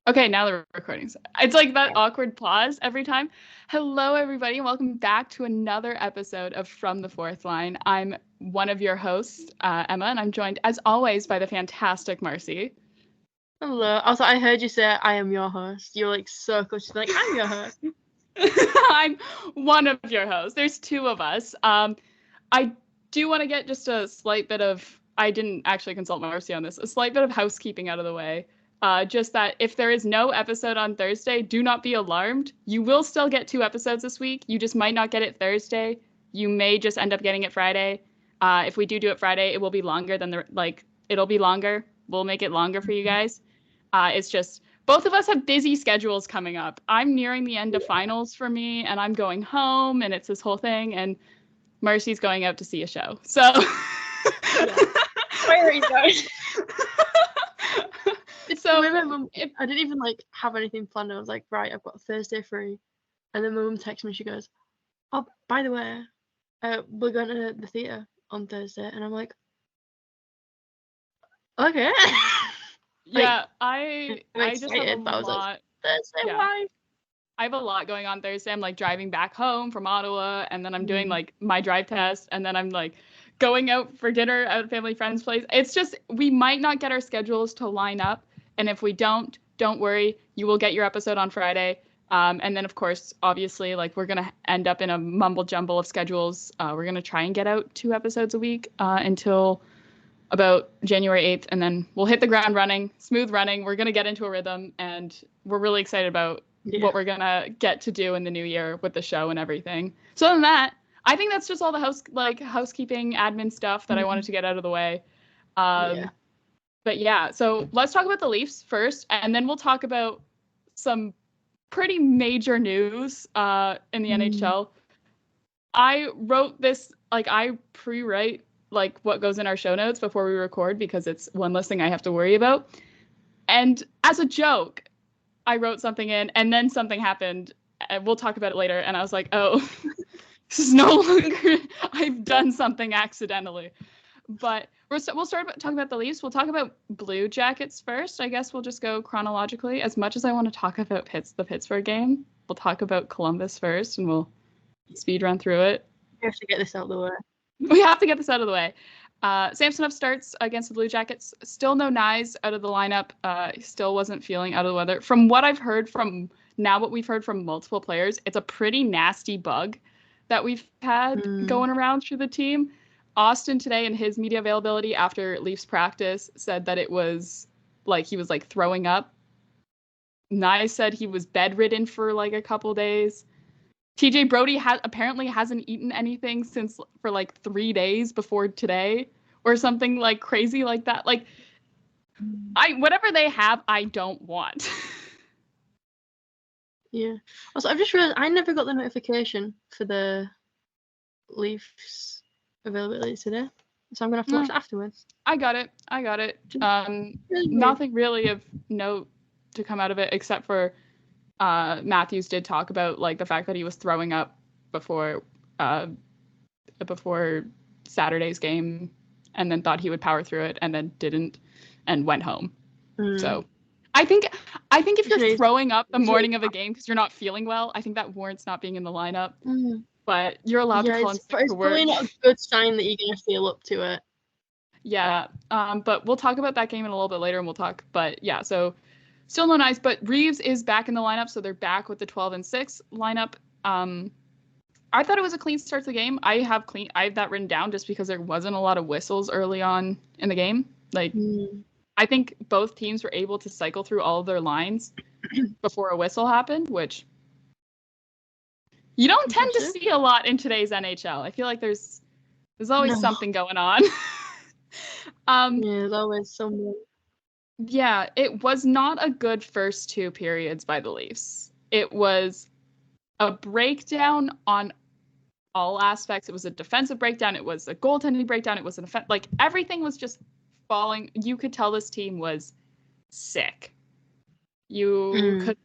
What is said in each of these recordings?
Okay, now the recording's. It's like that awkward pause every time. Hello, everybody, and welcome back to another episode of From the Fourth Line. I'm one of your hosts, Emma, and I'm joined, as always, by the fantastic Marcie. Hello. Also, I heard you say I am your host. You're like so close. She's like, I'm your host. I'm one of your hosts. There's two of us. I do want to get just a slight bit of, I didn't actually consult Marcie on this, a slight bit of housekeeping out of the way. Just that if there is no episode on Thursday, do not be alarmed. You will still get 2 episodes this week. You just might not get it Thursday. You may just end up getting it Friday. If we do it Friday, it will be longer than it'll be longer. We'll make it longer for you guys. It's just both of us have busy schedules coming up. I'm nearing the end of finals for me, and I'm going home, and it's this whole thing, and Marcie's going out to see a show. So Where are you going? So I didn't even have anything planned. I was like, right, I've got Thursday free, and then my mum texted me. She goes, "Oh, by the way, we're going to the theatre on Thursday," and I'm like, "Okay." Yeah, I just have a lot. Like, Thursday, why? I have a lot going on Thursday. I'm like driving back home from Ottawa, and then I'm doing like my drive test, and then I'm like going out for dinner at a family friend's place. It's just we might not get our schedules to line up, and if we don't worry, you will get your episode on Friday. And then of course, obviously, like we're gonna end up in a mumble jumble of schedules. We're gonna try and get out 2 episodes a week until about January 8th, and then we'll hit the ground running, smooth running. We're going to get into a rhythm, and we're really excited about what we're going to get to do in the new year with the show and everything. So other than that, I think that's just all the housekeeping admin stuff that I wanted to get out of the way. But yeah, so let's talk about the Leafs first, and then we'll talk about some pretty major news in the NHL. I wrote this, I pre-write what goes in our show notes before we record because it's one less thing I have to worry about. And as a joke, I wrote something in and then something happened and we'll talk about it later. And I was like, oh, this is no longer, I've done something accidentally. But we'll start talking about the Leafs. We'll talk about Blue Jackets first. I guess we'll just go chronologically. As much as I want to talk about the Pittsburgh game, we'll talk about Columbus first and we'll speed run through it. We have to get this out of the way. We have to get this out of the way. Samsonov starts against the Blue Jackets. Still no Nyes out of the lineup. Still wasn't feeling out of the weather. From what I've heard what we've heard from multiple players, it's a pretty nasty bug that we've had going around through the team. Austin today in his media availability after Leafs practice said that it was he was throwing up. Nyes said he was bedridden for a couple days. TJ Brody apparently hasn't eaten anything for 3 days before today or something crazy like that. Whatever they have, I don't want. Yeah. Also, I've just realized I never got the notification for the Leafs availability today. So I'm going to have to watch it afterwards. I got it. Nothing really of note to come out of it except for Matthews did talk about the fact that he was throwing up before Saturday's game and then thought he would power through it and then didn't and went home. So I think if you're throwing up the morning of a game because you're not feeling well, I think that warrants not being in the lineup. But you're allowed to call in sick for work. It's probably not a good sign that you're going to feel up to it. Yeah. But we'll talk about that game in a little bit later and we'll talk. But yeah, so still no Nyes, but Reeves is back in the lineup, so they're back with the 12-6 lineup. I thought it was a clean start to the game. I have that written down just because there wasn't a lot of whistles early on in the game. I think both teams were able to cycle through all of their lines before a whistle happened, which you don't tend to see a lot in today's NHL. I feel like there's always something going on. There's always someone. Yeah, it was not a good first 2 periods by the Leafs. It was a breakdown on all aspects. It was a defensive breakdown. It was a goaltending breakdown. It was an offense. Everything was just falling. You could tell this team was sick. You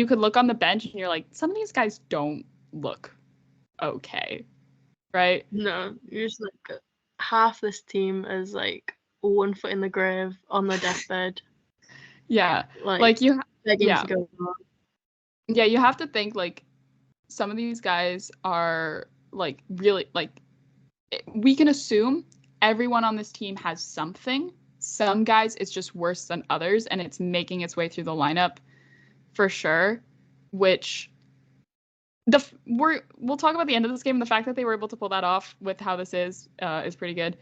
could look on the bench and you're like, some of these guys don't look okay, right? No, you're just half this team is 1 foot in the grave on the deathbed. Yeah, begging Yeah. to go on. Yeah, you have to think, like, some of these guys are, like, really, like, we can assume everyone on this team has something. Some guys, it's just worse than others, and it's making its way through the lineup for sure, which we'll talk about the end of this game, and the fact that they were able to pull that off with how this is pretty good.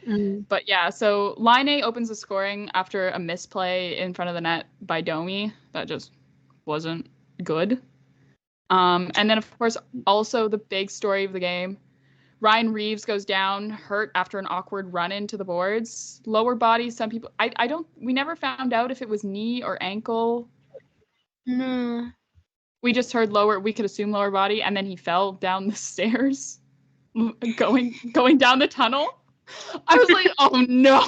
But yeah, so Line A opens the scoring after a misplay in front of the net by Domi. That just wasn't good. And then, of course, also the big story of the game, Ryan Reeves goes down hurt after an awkward run into the boards. Lower body, some people, we never found out if it was knee or ankle. No. We just heard we could assume lower body, and then he fell down the stairs going down the tunnel. I was like, oh no.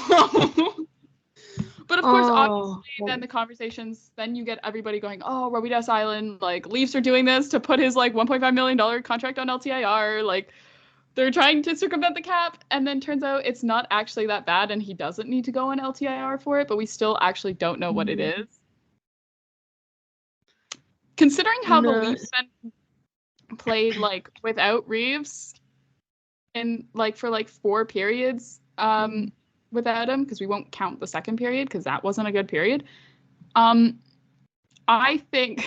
But of course, obviously, then the conversations, then you get everybody going, oh, Robidas Island, like, Leafs are doing this to put his, like, $1.5 million contract on LTIR, like, they're trying to circumvent the cap, and then turns out it's not actually that bad, and he doesn't need to go on LTIR for it, but we still actually don't know what it is. Considering how the Leafs then played, like, without Reeves in, like, for, like, 4 periods without him, because we won't count the second period, because that wasn't a good period. I think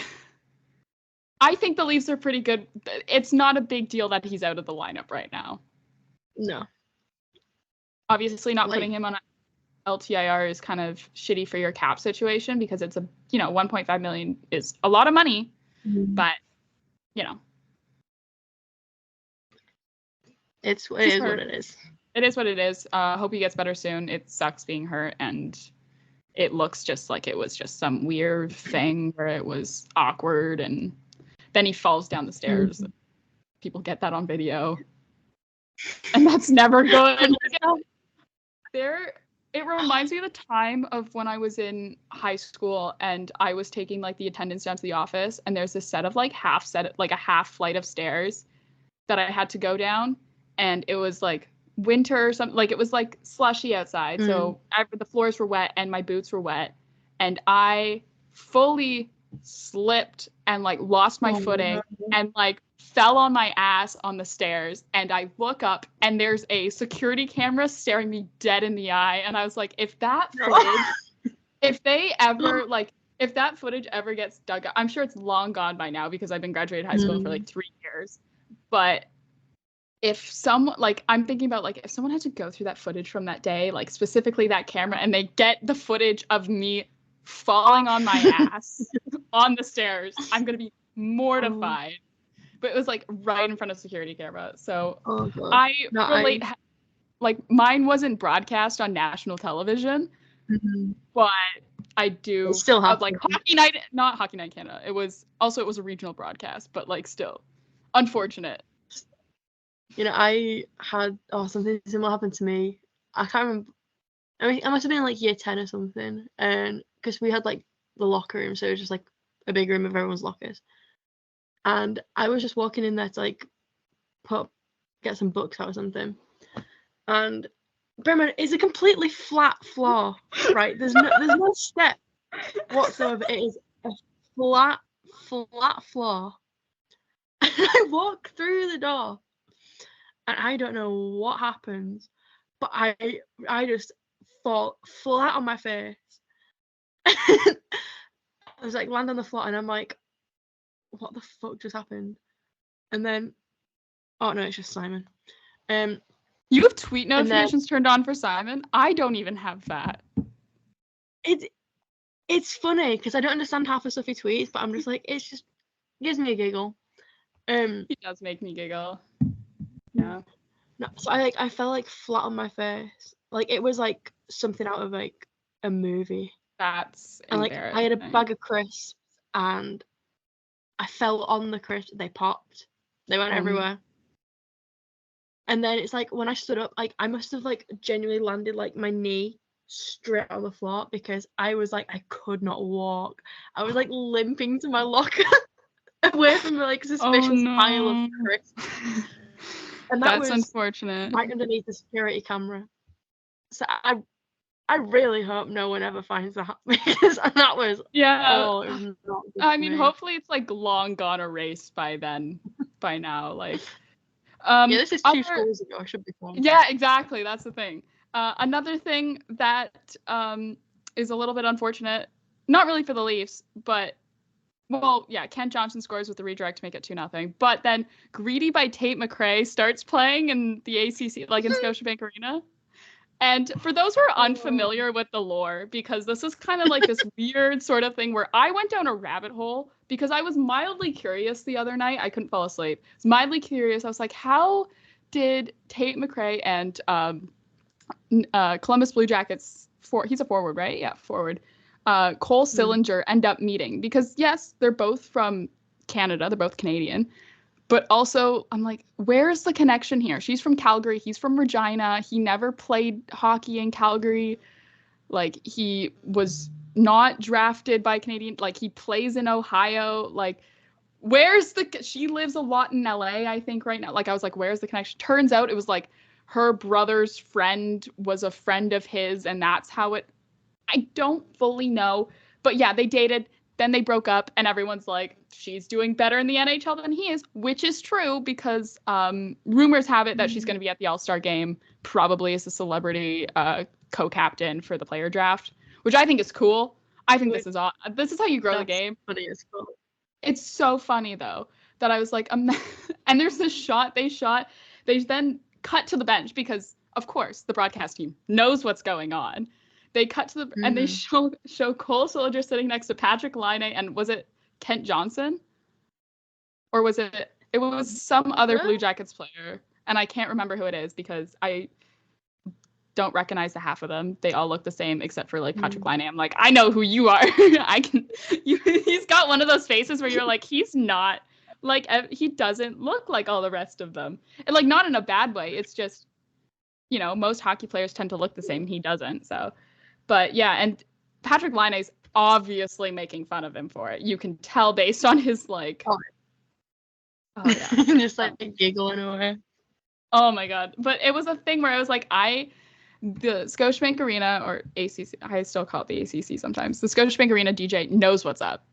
the Leafs are pretty good. It's not a big deal that he's out of the lineup right now. No. Obviously, not putting him on LTIR is kind of shitty for your cap situation, because it's a, 1.5 million is a lot of money, but, it is what it is. It is what it is. Hope he gets better soon. It sucks being hurt, and it looks just like it was just some weird thing where it was awkward, and then he falls down the stairs. People get that on video, and that's never good. It reminds me of the time of when I was in high school, and I was taking, like, the attendance down to the office, and there's this set of, like, a half flight of stairs that I had to go down, and it was, like, winter or something, like, it was, like, slushy outside, so the floors were wet and my boots were wet, and I fully slipped and, like, lost my footing and, like, fell on my ass on the stairs, and I look up and there's a security camera staring me dead in the eye, and I was like, if that footage if that footage ever gets dug up, I'm sure it's long gone by now because I've been graduated high school for, like, 3 years, but if someone, like, I'm thinking about, like, if someone had to go through that footage from that day, like, specifically that camera, and they get the footage of me falling on my ass on the stairs, I'm going to be mortified. But it was, like, right in front of security camera. So I relate, like, mine wasn't broadcast on national television, but I do. It still happened. Like, not Hockey Night Canada. It was a regional broadcast, but, like, still unfortunate. I had something similar happened to me. I can't remember. I mean, I must have been in, like, year 10 or something, and because we had, like, the locker room, so it was just, like, a big room of everyone's lockers. And I was just walking in there to, like, get some books out or something. And bear in mind, it's a completely flat floor, right? There's no step whatsoever. It is a flat floor. And I walk through the door, and I don't know what happens, but I just fall flat on my face. I was, like, land on the floor, and I'm like, what the fuck just happened? And then, oh no, it's just Simon. You have tweet notifications turned on for Simon? I don't even have that. It's funny because I don't understand half the stuff he tweets, but I'm just like, it gives me a giggle. He does make me giggle. Yeah. No, so I fell, like, flat on my face. Like, it was like something out of, like, a movie. That's and, like, I had a bag of crisps and I fell on the crisps. They popped. They went everywhere. And then it's like when I stood up, like, I must have, like, genuinely landed, like, my knee straight on the floor because I was like, I could not walk. I was, like, limping to my locker away from the, like, suspicious pile of crisps. And that's unfortunate. Right underneath the security camera. So I really hope no one ever finds that because that was it was not good I for mean, me. hopefully it's like long gone erased by now. Like, Yeah, this is 2 schools ago. I should be fine. Yeah, exactly. That's the thing. Another thing that is a little bit unfortunate, not really for the Leafs, but well, yeah, Kent Johnson scores with the redirect to make it 2-0. But then Greedy by Tate McRae starts playing in the ACC, like in Scotiabank Arena. And for those who are unfamiliar with the lore, because this is kind of like this weird sort of thing where I went down a rabbit hole because I was mildly curious the other night. I couldn't fall asleep. I was mildly curious. I was like, how did Tate McRae and Columbus Blue Jackets, he's a forward, right? Yeah, forward. Cole Sillinger end up meeting? Because yes, they're both from Canada. They're both Canadian. But also, I'm like, where's the connection here? She's from Calgary. He's from Regina. He never played hockey in Calgary. Like, he was not drafted by Canadian. Like, he plays in Ohio. Like, she lives a lot in LA, I think, right now. Like, I was like, where's the connection? Turns out it was like her brother's friend was a friend of his, and that's how I don't fully know. But yeah, they dated. Then they broke up, and everyone's like, she's doing better in the NHL than he is, which is true because rumors have it that she's going to be at the All-Star game, probably as a celebrity co-captain for the player draft, which I think is cool. I think this is how you grow the game. Funny as cool. It's so funny though that I was like, and there's this shot they shot. They then cut to the bench because, of course, the broadcast team knows what's going on. They cut to and they show Cole Sillinger sitting next to Patrick Laine, and was it Kent Johnson? Or was it was some other Blue Jackets player, and I can't remember who it is because I don't recognize the half of them. They all look the same except for like Patrick Laine. I'm like, I know who you are. He's got one of those faces where you're like, he's not like, he doesn't look like all the rest of them. And like, not in a bad way. It's just, most hockey players tend to look the same. He doesn't. So, but yeah. And Patrick Laine is obviously making fun of him for it. You can tell based on his like, oh yeah. Just like giggling away. Oh my God. But it was a thing where I was like, the Scotiabank Arena, or ACC, I still call it the ACC sometimes. The Scotiabank Arena DJ knows what's up.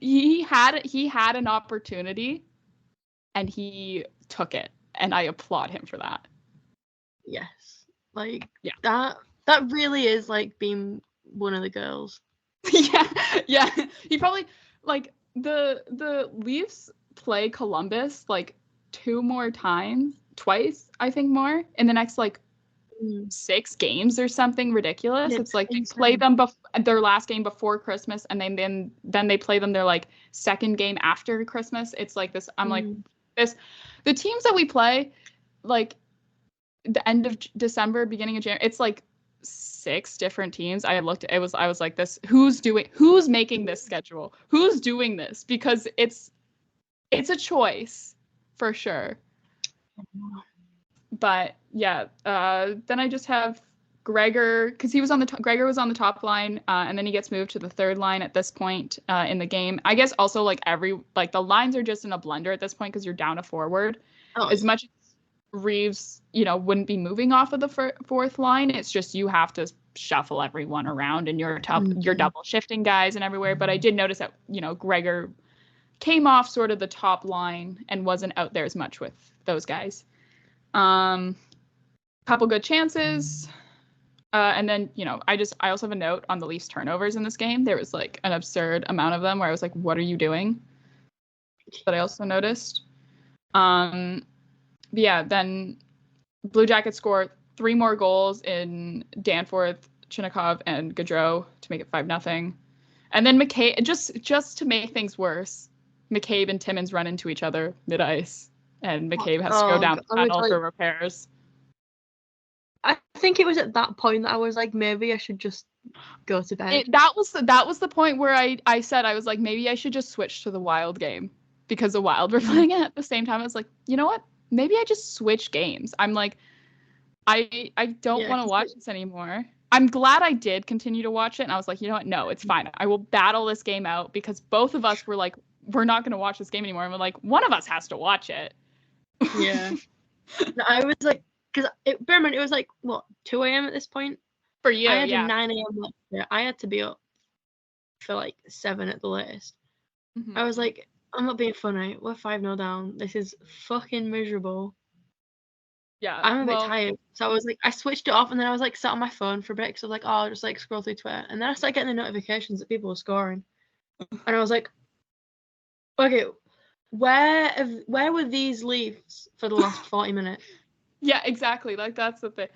He had an opportunity, and he took it, and I applaud him for that. Yes, like that really is like being one of the girls. yeah. He probably like the Leafs play Columbus like twice, I think, more in the next like 6 games or something ridiculous. It's like they play them their last game before Christmas, and then they play them their like second game after Christmas. It's like this. I'm like this. The teams that we play, like the end of December, beginning of January, it's like 6 different teams. I was like, who's making this schedule? Who's doing this? Because it's a choice for sure. But yeah, then I just have Gregor, because Gregor was on the top line, and then he gets moved to the third line at this point in the game. I guess also like the lines are just in a blender at this point because you're down a forward. As much as Reeves, wouldn't be moving off of the fourth line, it's just you have to shuffle everyone around, and you're double shifting guys and everywhere. But I did notice that Gregor came off sort of the top line and wasn't out there as much with those guys. Couple good chances. And then, I also have a note on the Leafs turnovers in this game. There was like an absurd amount of them where I was like, what are you doing? That I also noticed. Yeah, then Blue Jackets score 3 more goals in Danforth, Chinnikov, and Gaudreau to make it 5-0. And then McCabe, just to make things worse, McCabe and Timmins run into each other mid-ice, and McCabe has to go down the tunnel for repairs. I think it was at that point that I was like, maybe I should just go to bed. That was the point where I said, I was like, maybe I should just switch to the Wild game, because the Wild were playing it at the same time. I was like, you know what? Maybe I just switch games. I'm like, I don't want to watch this anymore. I'm glad I did continue to watch it, and I was like, you know what? No, it's fine. I will battle this game out, because both of us were like, we're not going to watch this game anymore. And we're like, one of us has to watch it. Yeah. No, I was like, because bear in mind, it was like, what, 2 a.m. at this point? For you, I had yeah. a 9 a.m. lecture. I had to be up for like 7 at the latest. I was like, I'm not being funny. We're 5-0 down. This is fucking miserable. Yeah. I'm a bit tired. So I was like, I switched it off and then I was like sat on my phone for a bit because I was like, oh, I'll just like scroll through Twitter. And then I started getting the notifications that people were scoring. And I was like, okay, where were these Leafs for the last 40 minutes? Yeah, exactly. Like that's the thing.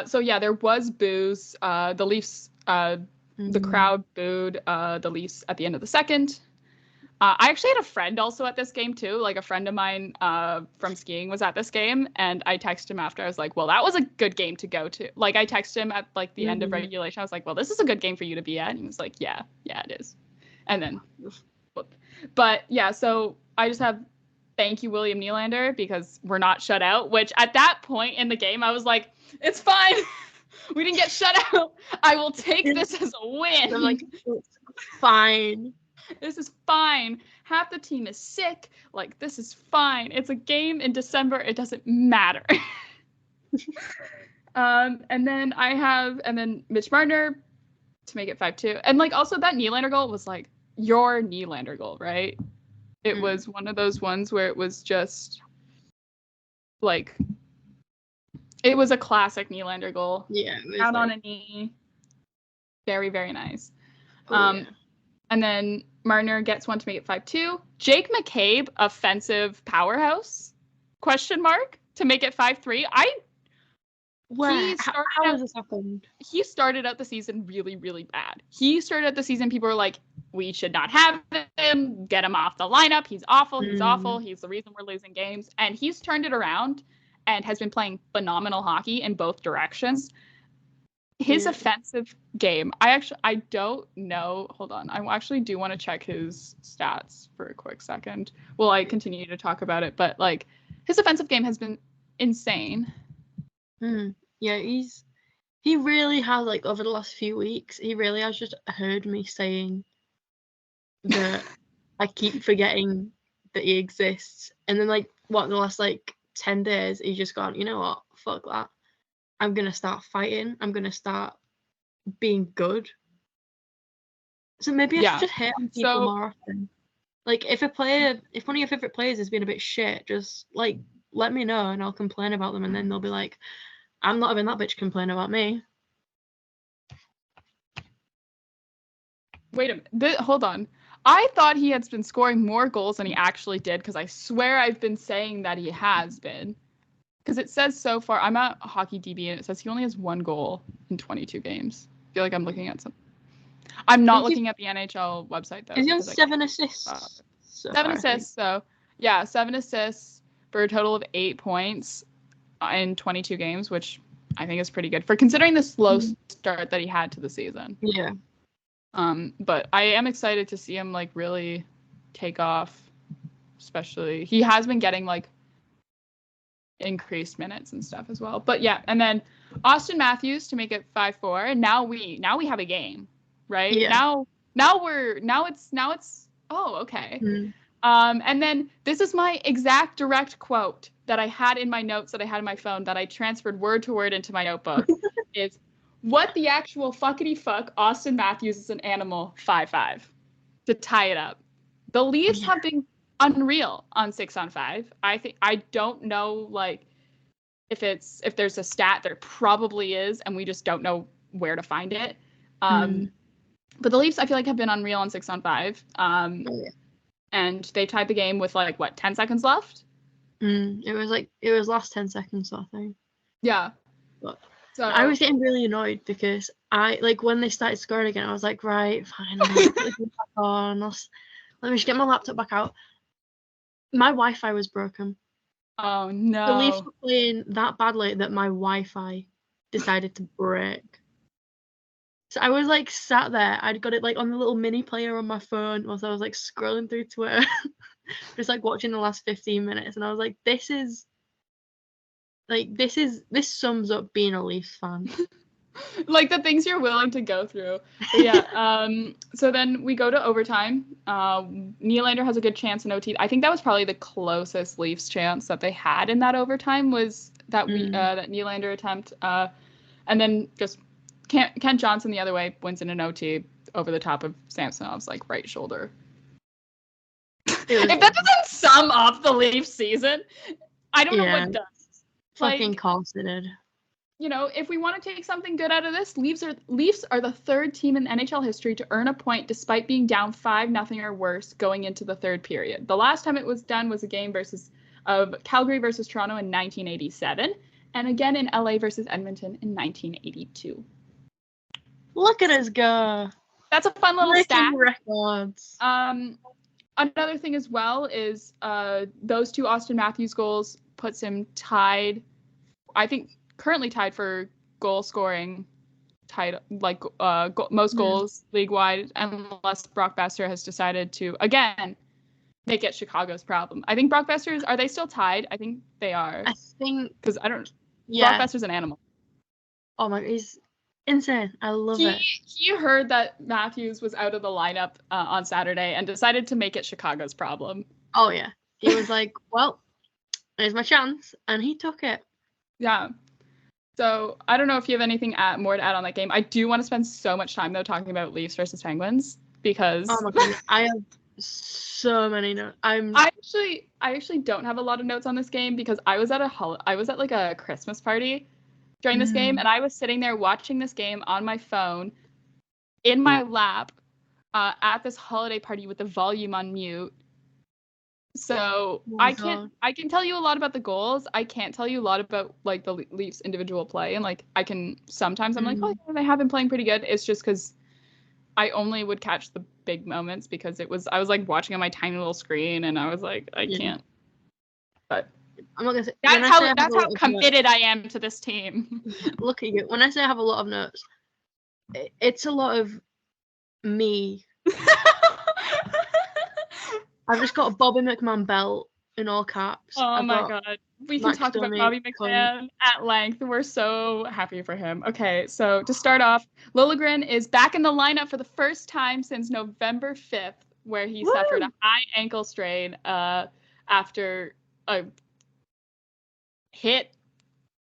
So yeah, there was boos. The Leafs, the crowd booed the Leafs at the end of the second. I actually had a friend also at this game too. Like a friend of mine from skiing was at this game, and I texted him after. I was like, "Well, that was a good game to go to." Like I texted him at like the end of regulation. I was like, "Well, this is a good game for you to be at." And he was like, "Yeah, it is." And then, but yeah. So I just have thank you, William Nylander, because we're not shut out. Which at that point in the game, I was like, "It's fine. We didn't get shut out. I will take this as a win." I'm like, it's fine. This is fine. Half the team is sick. Like, this is fine. It's a game in December. It doesn't matter. And then Mitch Marner to make it 5-2. And like also that Nylander goal was like your Nylander goal, right? It was one of those ones where it was just like it was a classic Nylander goal. Yeah. Out on a knee. Very, very nice. Yeah. And then Marner gets one to make it 5-2. Jake McCabe, offensive powerhouse? Question mark to make it 5-3. How has this happened? He started out the season really, really bad. He started out the season, people were like, we should not have him. Get him off the lineup. He's awful. He's awful. He's the reason we're losing games. And he's turned it around and has been playing phenomenal hockey in both directions. His offensive game, I don't know. Hold on. I actually do want to check his stats for a quick second. Well, I continue to talk about it, but like his offensive game has been insane. Yeah, he really has, like, over the last few weeks, he really has just heard me saying that I keep forgetting that he exists. And then, like, the last, like, 10 days, he's just gone, you know what, fuck that. I'm going to start fighting. I'm going to start being good. So maybe I should just hate on people more often. Like, if one of your favourite players has been a bit shit, just, like, let me know and I'll complain about them. And then they'll be like, I'm not having that bitch complain about me. Wait a minute. Hold on. I thought he had been scoring more goals than he actually did, because I swear I've been saying that he has been. Because it says so far, I'm at Hockey DB, and it says he only has 1 goal in 22 games. I feel like I'm looking at something. I'm not looking at the NHL website, though. Is he on 7 assists? 7 assists, so yeah, 7 assists for a total of 8 points in 22 games, which I think is pretty good for considering the slow start that he had to the season. Yeah. But I am excited to see him like really take off. Especially, he has been getting like increased minutes and stuff as well. But yeah, and then Austin Matthews to make it 5-4, and now we have a game, right? Yeah. Now it's oh, okay. And then this is my exact direct quote that I had in my notes that I had in my phone that I transferred word to word into my notebook is, what the actual fuckity fuck, Austin Matthews is an animal, 5-5, to tie it up. The Leafs have been unreal on 6-on-5. I don't know like if there's a stat, there probably is, and we just don't know where to find it. But the Leafs, I feel like, have been unreal on 6-on-5. And they tied the game with like 10 seconds left. It was last 10 seconds, I think. Yeah. But so I was getting really annoyed because when they started scoring again, I was like, right, fine, let me just get my laptop back out. My Wi-Fi was broken. Oh no. The Leafs were playing that badly that my Wi-Fi decided to break. So I was like sat there. I'd got it like on the little mini player on my phone whilst I was like scrolling through Twitter, just like watching the last 15 minutes, and I was like, this sums up being a Leafs fan. Like the things you're willing to go through. But yeah. So then we go to overtime. Nylander has a good chance in OT. I think that was probably the closest Leafs chance that they had in that overtime was that that Nylander attempt. And then just Kent Johnson the other way wins in an OT over the top of Samsonov's like right shoulder. If that doesn't sum up the Leafs season, I don't know what does. Fucking course it did. You know, if we want to take something good out of this, Leafs are the third team in NHL history to earn a point despite being down 5-0 or worse going into the third period. The last time it was done was a game of Calgary versus Toronto in 1987, and again in LA versus Edmonton in 1982. Look at us go. That's a fun little stat. Records. Another thing as well is those two Austin Matthews goals puts him tied, I think currently tied for goal scoring, most goals league-wide, unless Brock Besser has decided to, again, make it Chicago's problem. I think Brock Besser's, are they still tied? I think they are. I think. Because Brock Besser's an animal. Oh my, he's insane. I love it. He heard that Matthews was out of the lineup on Saturday and decided to make it Chicago's problem. Oh, yeah. He was like, well, there's my chance. And he took it. Yeah. So I don't know if you have anything more to add on that game. I do want to spend so much time, though, talking about Leafs versus Penguins because... Oh, my God. I have so many notes. I actually don't have a lot of notes on this game because I was at like a Christmas party during this game, and I was sitting there watching this game on my phone in my lap at this holiday party with the volume on mute. So I can tell you a lot about the goals. I can't tell you a lot about like the Leafs individual play, and like I can sometimes I'm like, oh yeah, they have been playing pretty good. It's just because I only would catch the big moments because I was like watching on my tiny little screen, and I was like, I can't. But I'm not gonna say, that's how committed I am to this team. Look at you. When I say I have a lot of notes, it's a lot of me. I've just got a Bobby McMahon belt in all caps. Oh my God. We can talk about Bobby McMahon at length. We're so happy for him. Okay, so to start off, Liljegren is back in the lineup for the first time since November 5th, where he suffered a high ankle strain after a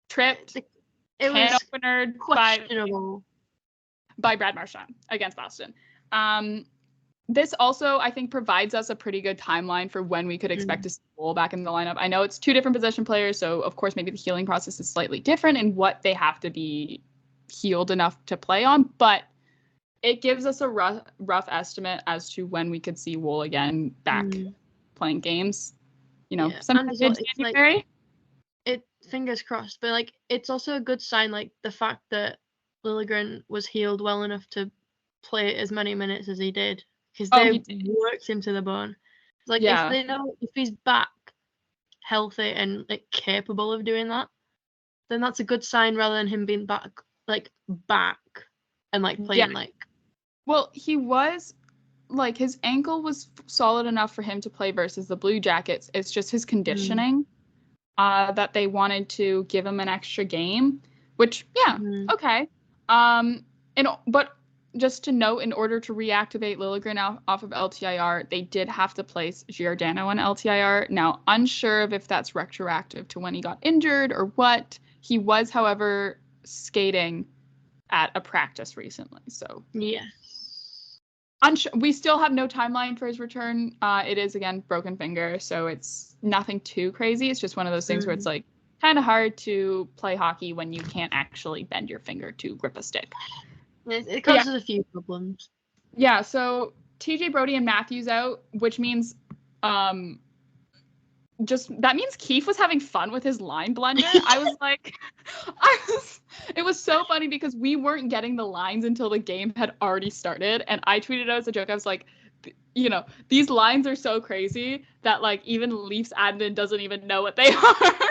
tripped can opener by Brad Marchand against Boston. This also, I think, provides us a pretty good timeline for when we could expect to see Cole back in the lineup. I know it's two different possession players, so of course maybe the healing process is slightly different in what they have to be healed enough to play on, but it gives us a rough estimate as to when we could see Wool again back playing games. You know, sometime in January. Fingers crossed, but like it's also a good sign, like the fact that Liljegren was healed well enough to play as many minutes as he did, because they worked him to the bone. Like if they know if he's back healthy and like capable of doing that, then that's a good sign rather than him being back and like playing like. Well, he was like his ankle was solid enough for him to play versus the Blue Jackets. It's just his conditioning. That they wanted to give him an extra game, which okay. But just to note, in order to reactivate Liljegren off of LTIR, they did have to place Giordano on LTIR. Now, unsure of if that's retroactive to when he got injured or what. He was, however, skating at a practice recently. So we still have no timeline for his return. It is, again, broken finger, so it's nothing too crazy. It's just one of those things where it's like kind of hard to play hockey when you can't actually bend your finger to grip a stick. It causes a few problems. Yeah, so TJ Brody and Matthews out, which means that means Keefe was having fun with his line blender. I was like, it was so funny because we weren't getting the lines until the game had already started. And I tweeted out as a joke, I was like, you know, these lines are so crazy that like even Leafs admin doesn't even know what they are.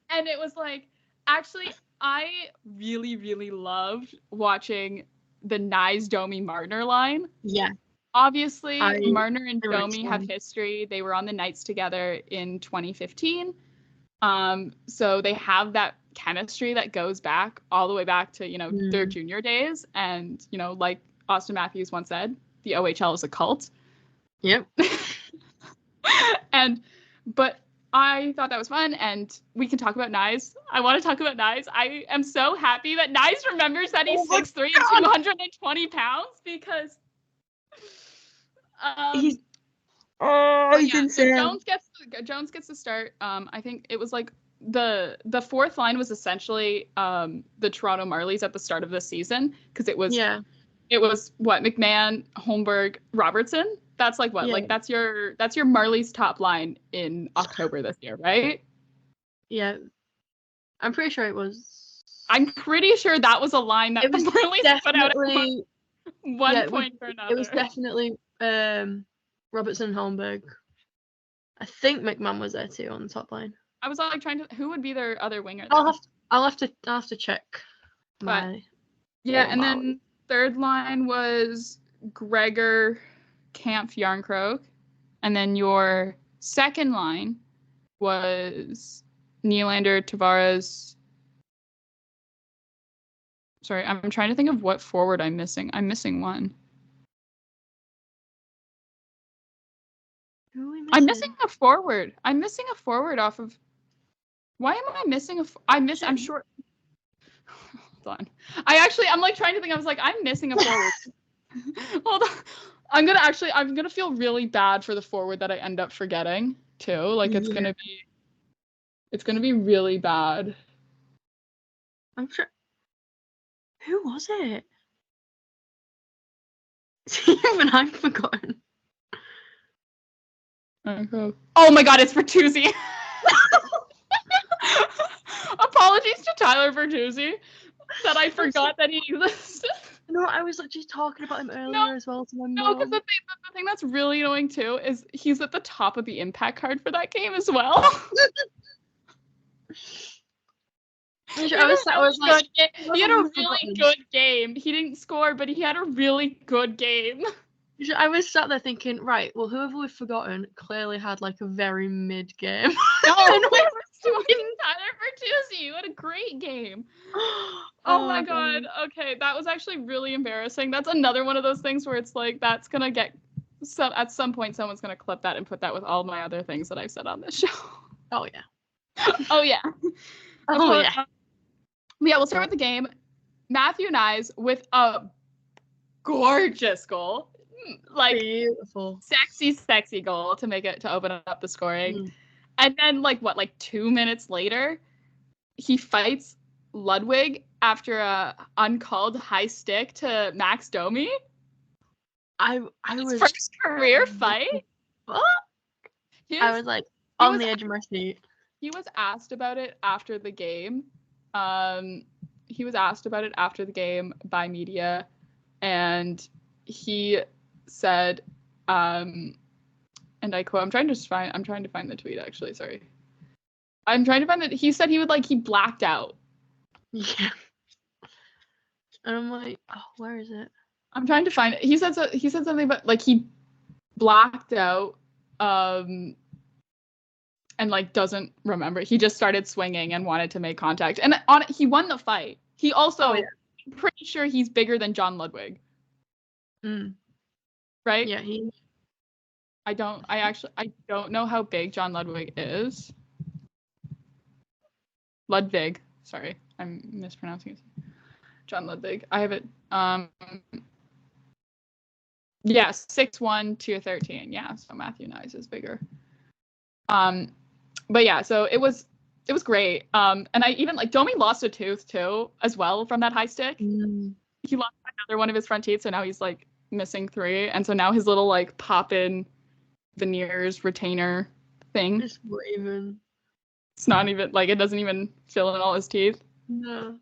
And it was like, actually, I really, really loved watching the Nyes Domi Marner line. Yeah. Obviously, Marner and Domi have history. They were on the Knights together in 2015. So they have that chemistry that goes back all the way back to, you know, their junior days. And, you know, like Austin Matthews once said, the OHL is a cult. Yep. But I thought that was fun, and we can talk about Nyes. I want to talk about Nyes. I am so happy that Nyes remembers that he's 6'3" and 220 pounds because he's insane. So Jones gets to start. I think it was like the fourth line was essentially the Toronto Marlies at the start of the season, because it was what, McMahon, Holmberg, Robertson. That's like what, like that's your Marlies top line in October this year, right? Yeah, I'm pretty sure it was. I'm pretty sure that was a line that the Marlies put out at one point or another. It was definitely Robertson and Holmberg. I think McMahon was there too on the top line. I was like trying to, who would be their other winger? I'll have to check. And then third line was Gregor, Kampf, Yarncroke, and then your second line was Nylander, Tavares. Sorry, I'm trying to think of what forward I'm missing. I'm missing one. Who are we missing? I'm missing a forward. I'm missing a forward off of. Why am I missing I'm short. Hold on. I'm like trying to think. I was like, I'm missing a forward. Hold on. I'm gonna feel really bad for the forward that I end up forgetting too. Like it's gonna be really bad. I'm sure. Who was it? Even I've forgotten. Oh my god, it's Bertuzzi. Apologies to Tyler Bertuzzi that I forgot that he existed. No, I was just talking about him earlier as well to my mom. No, because the thing that's really annoying too is he's at the top of the impact card for that game as well. He had a really good game. He didn't score, but he had a really good game. I was sat there thinking, right, well, whoever we've forgotten clearly had like a very mid game. No, it was Tyler Bertuzzi. What a great game. Oh my god. Okay, that was actually really embarrassing. That's another one of those things where it's like, that's gonna get at some point someone's gonna clip that and put that with all my other things that I've said on this show. Oh yeah. Oh yeah. Oh yeah. Yeah, we'll start with the game. Matthew Nyes with a gorgeous goal. Like beautiful, sexy goal to open up the scoring. And then like 2 minutes later, he fights Ludwig after a uncalled high stick to Max Domi. His first career fight. What? I was like on the edge of my seat. He was asked about it after the game. He was asked about it after the game by media, and he said, and I quote, I'm trying to find the tweet actually, sorry. I'm trying to find it. He said he blacked out. Yeah. And I'm like, oh, where is it? I'm trying to find it. He said something about like he blacked out, and like doesn't remember. He just started swinging and wanted to make contact. And he won the fight. He also, pretty sure he's bigger than John Ludwig. Right? Yeah, I don't know how big John Ludwig is. Ludwig. Sorry, I'm mispronouncing it. John Ludwig. I have it. Yeah, 6'1", 213. Yeah, so Matthew Nyes is bigger. But yeah, so it was great. And I even Domi lost a tooth too, as well, from that high stick. He lost another one of his front teeth, so now he's like missing 3, and so now his little like pop-in veneers retainer thing. It's not even. It's not even like it doesn't even fill in all his teeth. No.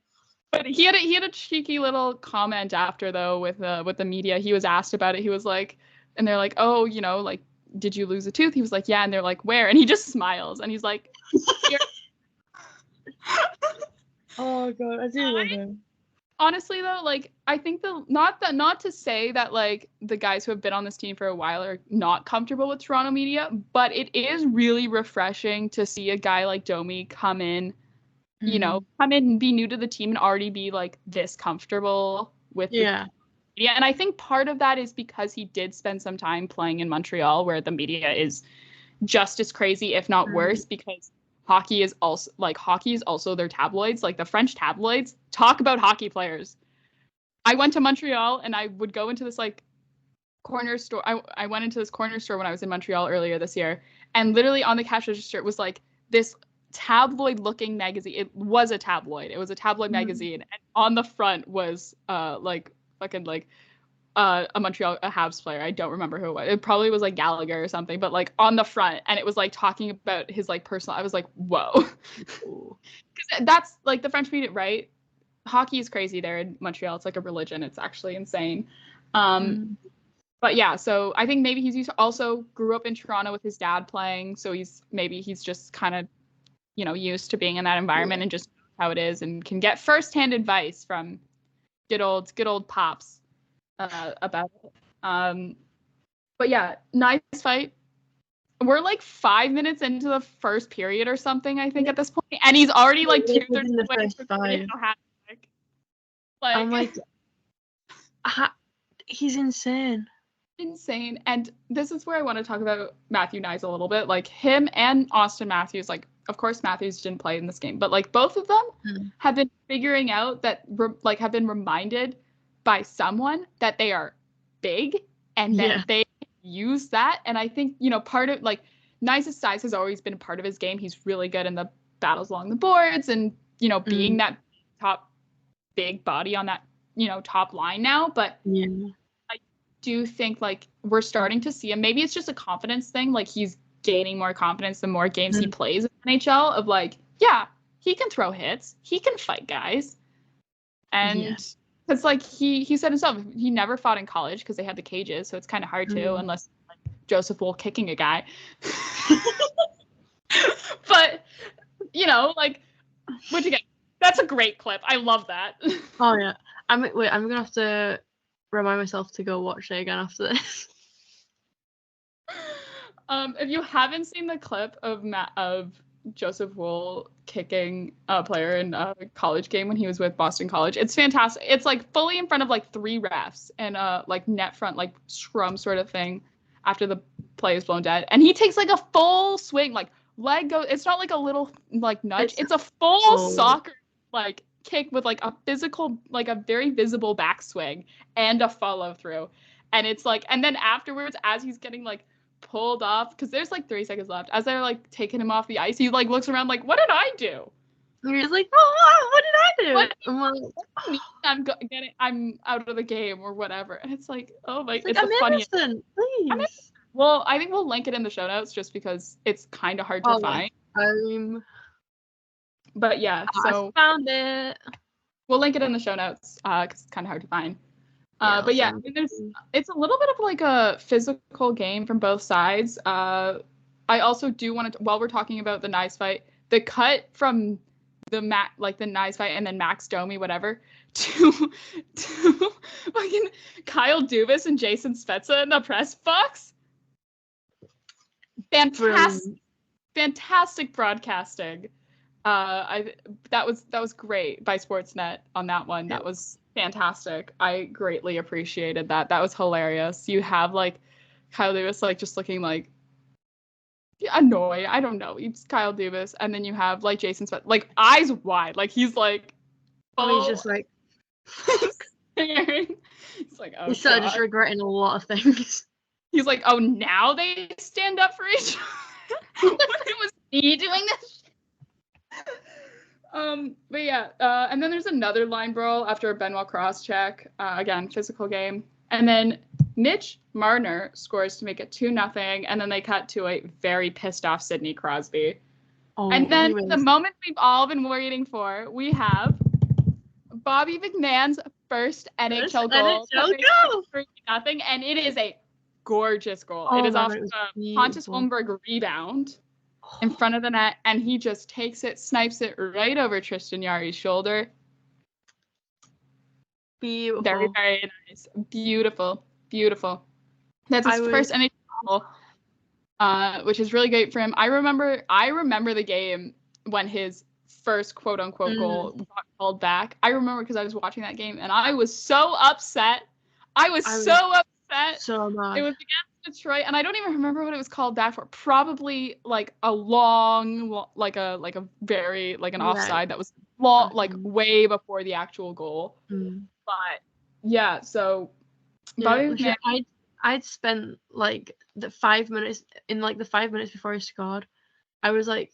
But he had a cheeky little comment after though with the media. He was asked about it. He was like, and they're like, oh, like, did you lose a tooth? He was like, yeah, and they're like, where? And he just smiles and he's like, here. Oh god, I do love him. Honestly though, like I think not to say that like the guys who have been on this team for a while are not comfortable with Toronto media, but it is really refreshing to see a guy like Domi come in, come in and be new to the team and already be like this comfortable with the media. And I think part of that is because he did spend some time playing in Montreal, where the media is just as crazy, if not worse, because hockey is also their tabloids. Like the French tabloids talk about hockey players. I went to Montreal and I would go into this like corner store. I went into this corner store when I was in Montreal earlier this year, and literally on the cash register it was like this tabloid looking magazine. It was a tabloid. It was a tabloid magazine, and on the front was like fucking like a Habs player. I don't remember who it was. It probably was like Gallagher or something, but like on the front, and it was like talking about his like personal. I was like, whoa, because that's like the French media, right? Hockey is crazy there in Montreal. It's like a religion. It's actually insane. But yeah, so I think maybe he's also grew up in Toronto with his dad playing, so he's just kind of, you know, used to being in that environment and just how it is, and can get firsthand advice from good old pops about it. But yeah, nice fight. We're like 5 minutes into the first period or something, I think, at this point, and he's already like 2/3 of the way through the hat trick. Like, I'm like, he's insane. And this is where I want to talk about Matthew Knies a little bit. Like him and Austin Matthews, like of course Matthews didn't play in this game, but like both of them have been figuring out that have been reminded by someone that they are big and that they use that. And I think, you know, part of like Knies' size has always been a part of his game. He's really good in the battles along the boards and, you know, being that top big body on that, you know, top line now. But I do think like we're starting to see him. Maybe it's just a confidence thing. Like he's gaining more confidence the more games he plays in NHL of like, yeah, he can throw hits. He can fight guys. And it's like he said himself, he never fought in college because they had the cages. So it's kind of hard to, unless like, Joseph Wool kicking a guy. But, you know, like, what'd you get? That's a great clip. I love that. Oh, yeah. I'm going to have to remind myself to go watch it again after this. If you haven't seen the clip of Joseph Wool kicking a player in a college game when he was with Boston College, it's fantastic. It's like fully in front of like 3 refs and like net front like scrum sort of thing after the play is blown dead, and he takes like a full swing, like leg go. It's not like a little like nudge. It's a full soccer like kick with like a physical, like a very visible backswing and a follow through, and it's like, and then afterwards as he's getting like pulled off, because there's like 3 seconds left, as they're like taking him off the ice, he like looks around like, what did I do? And he's like, oh, what did I do? I'm out of the game or whatever. And it's like, oh my, it's the funniest. Please. Well, I think we'll link it in the show notes just because it's kind of hard to find. But yeah, so I found it. We'll link it in the show notes because it's kind of hard to find. But yeah, I mean, it's a little bit of like a physical game from both sides. I also do want to, while we're talking about the Knies fight, the cut from the Knies fight and then Max Domi, whatever, to fucking Kyle Dubas and Jason Spezza in the press box. Fantastic broadcasting. That was great by Sportsnet on that one. That was fantastic. I greatly appreciated that. That was hilarious. You have like Kyle Dubas like just looking like annoyed. I don't know. It's Kyle Dubas, and then you have like Jason Spezza, like eyes wide, like he's like, he's just like, he's like, oh, he's sort of just regretting a lot of things. He's like, oh, now they stand up for each other. It was me doing this. But yeah, and then there's another line brawl after a Benoit cross-check. Again, physical game. And then Mitch Marner scores to make it 2-0, and then they cut to a very pissed off Sidney Crosby. And then the moment we've all been waiting for, we have Bobby McMahon's first NHL goal. 3-0, and it is a gorgeous goal. It is off a Pontus Holmberg rebound in front of the net, and he just takes it, snipes it right over Tristan Yarry's shoulder. Beautiful. Very, very nice. Beautiful. That's his first NHL goal, which is really great for him. I remember the game when his first quote unquote goal got called back. I remember because I was watching that game and I was so upset. So mad. It was against Detroit, and I don't even remember what it was called back for. Probably like a long, like a very like an offside that was long, like way before the actual goal. But yeah, so Bobby McMahon. I'd spent like the 5 minutes before he scored. I was like,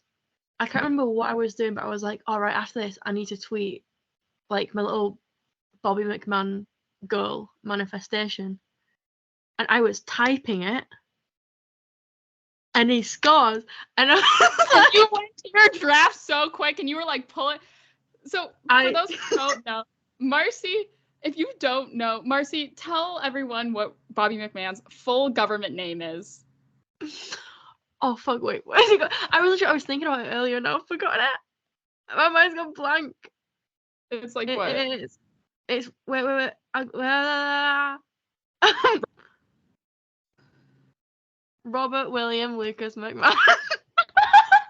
I can't remember what I was doing, but I was like, all right, after this, I need to tweet like my little Bobby McMahon goal manifestation. And I was typing it. And he scores. And you went to your draft so quick and you were like pulling. So for those who don't know, Marcie, if you don't know, Marcie, tell everyone what Bobby McMahon's full government name is. Oh fuck! Wait, where did it go? I was thinking about it earlier. Now I forgot it. My mind's gone blank. It's like what? It's wait. Robert William Lucas McMahon.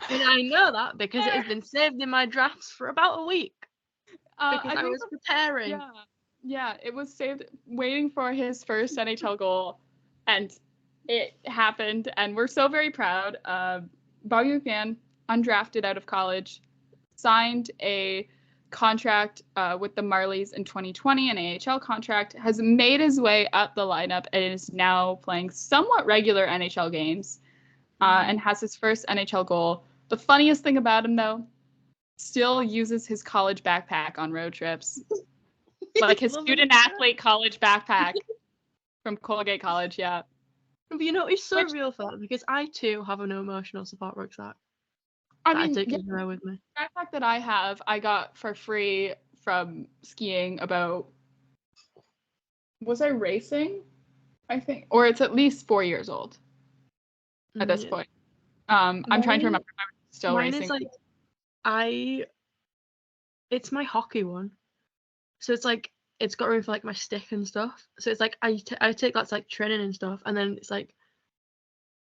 And I know that because it has been saved in my drafts for about a week. Because I was preparing. Yeah, it was saved waiting for his first NHL goal. And it happened. And we're so very proud. Bobby McMahon, undrafted out of college, signed a contract with the Marlies in 2020, an AHL contract, has made his way up the lineup and is now playing somewhat regular NHL games and has his first NHL goal. The funniest thing about him, though, still uses his college backpack on road trips. Like his student-athlete college backpack from Colgate College, yeah. But you know, it's so real for that because I, too, have an emotional support rucksack. I take everywhere with me. The backpack that I have, I got for free from skiing about, was I racing? I think, or it's at least 4 years old at this point. I'm trying to remember if I'm still racing. Mine is like, it's my hockey one. So it's like, it's got room for like my stick and stuff. So it's like, I take that to like training and stuff. And then it's like,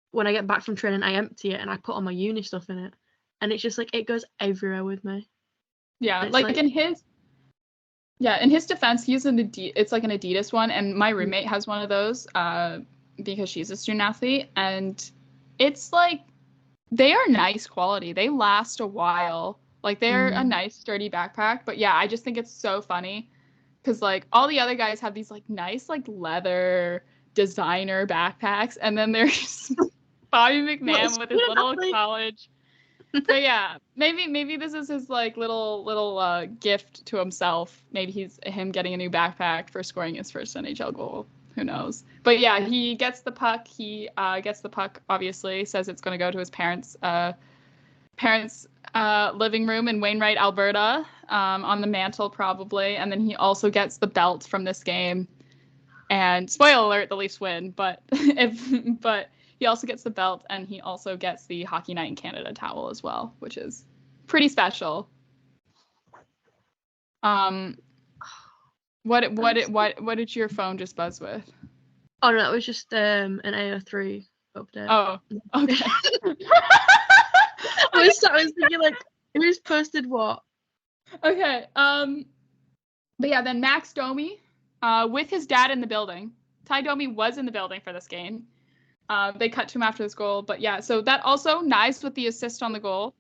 when I get back from training, I empty it and I put all my uni stuff in it. And it's just like, it goes everywhere with me. Yeah, like in his defense, he's it's like an Adidas one. And my roommate has one of those because she's a student athlete. And it's like, they are nice quality. They last a while. Like, they're a nice, sturdy backpack. But yeah, I just think it's so funny. Because, like, all the other guys have these, like, nice, like, leather designer backpacks. And then there's Bobby McMahon with his little college. But yeah, maybe this is his, like, little gift to himself. Maybe he's him getting a new backpack for scoring his first NHL goal. Who knows? But yeah, he gets the puck. He gets the puck, obviously, says it's going to go to his parents' living room in Wainwright, Alberta, on the mantle probably. And then he also gets the belt from this game. And spoiler alert, the Leafs win. But he also gets the belt, and he also gets the Hockey Night in Canada towel as well, which is pretty special. What did your phone just buzz with? Oh no, it was just an AO3 update. Oh, okay. I was thinking like, who's posted what? Okay. But yeah, then Max Domi, with his dad in the building. Ty Domi was in the building for this game. They cut to him after this goal, but yeah, so that also nice with the assist on the goal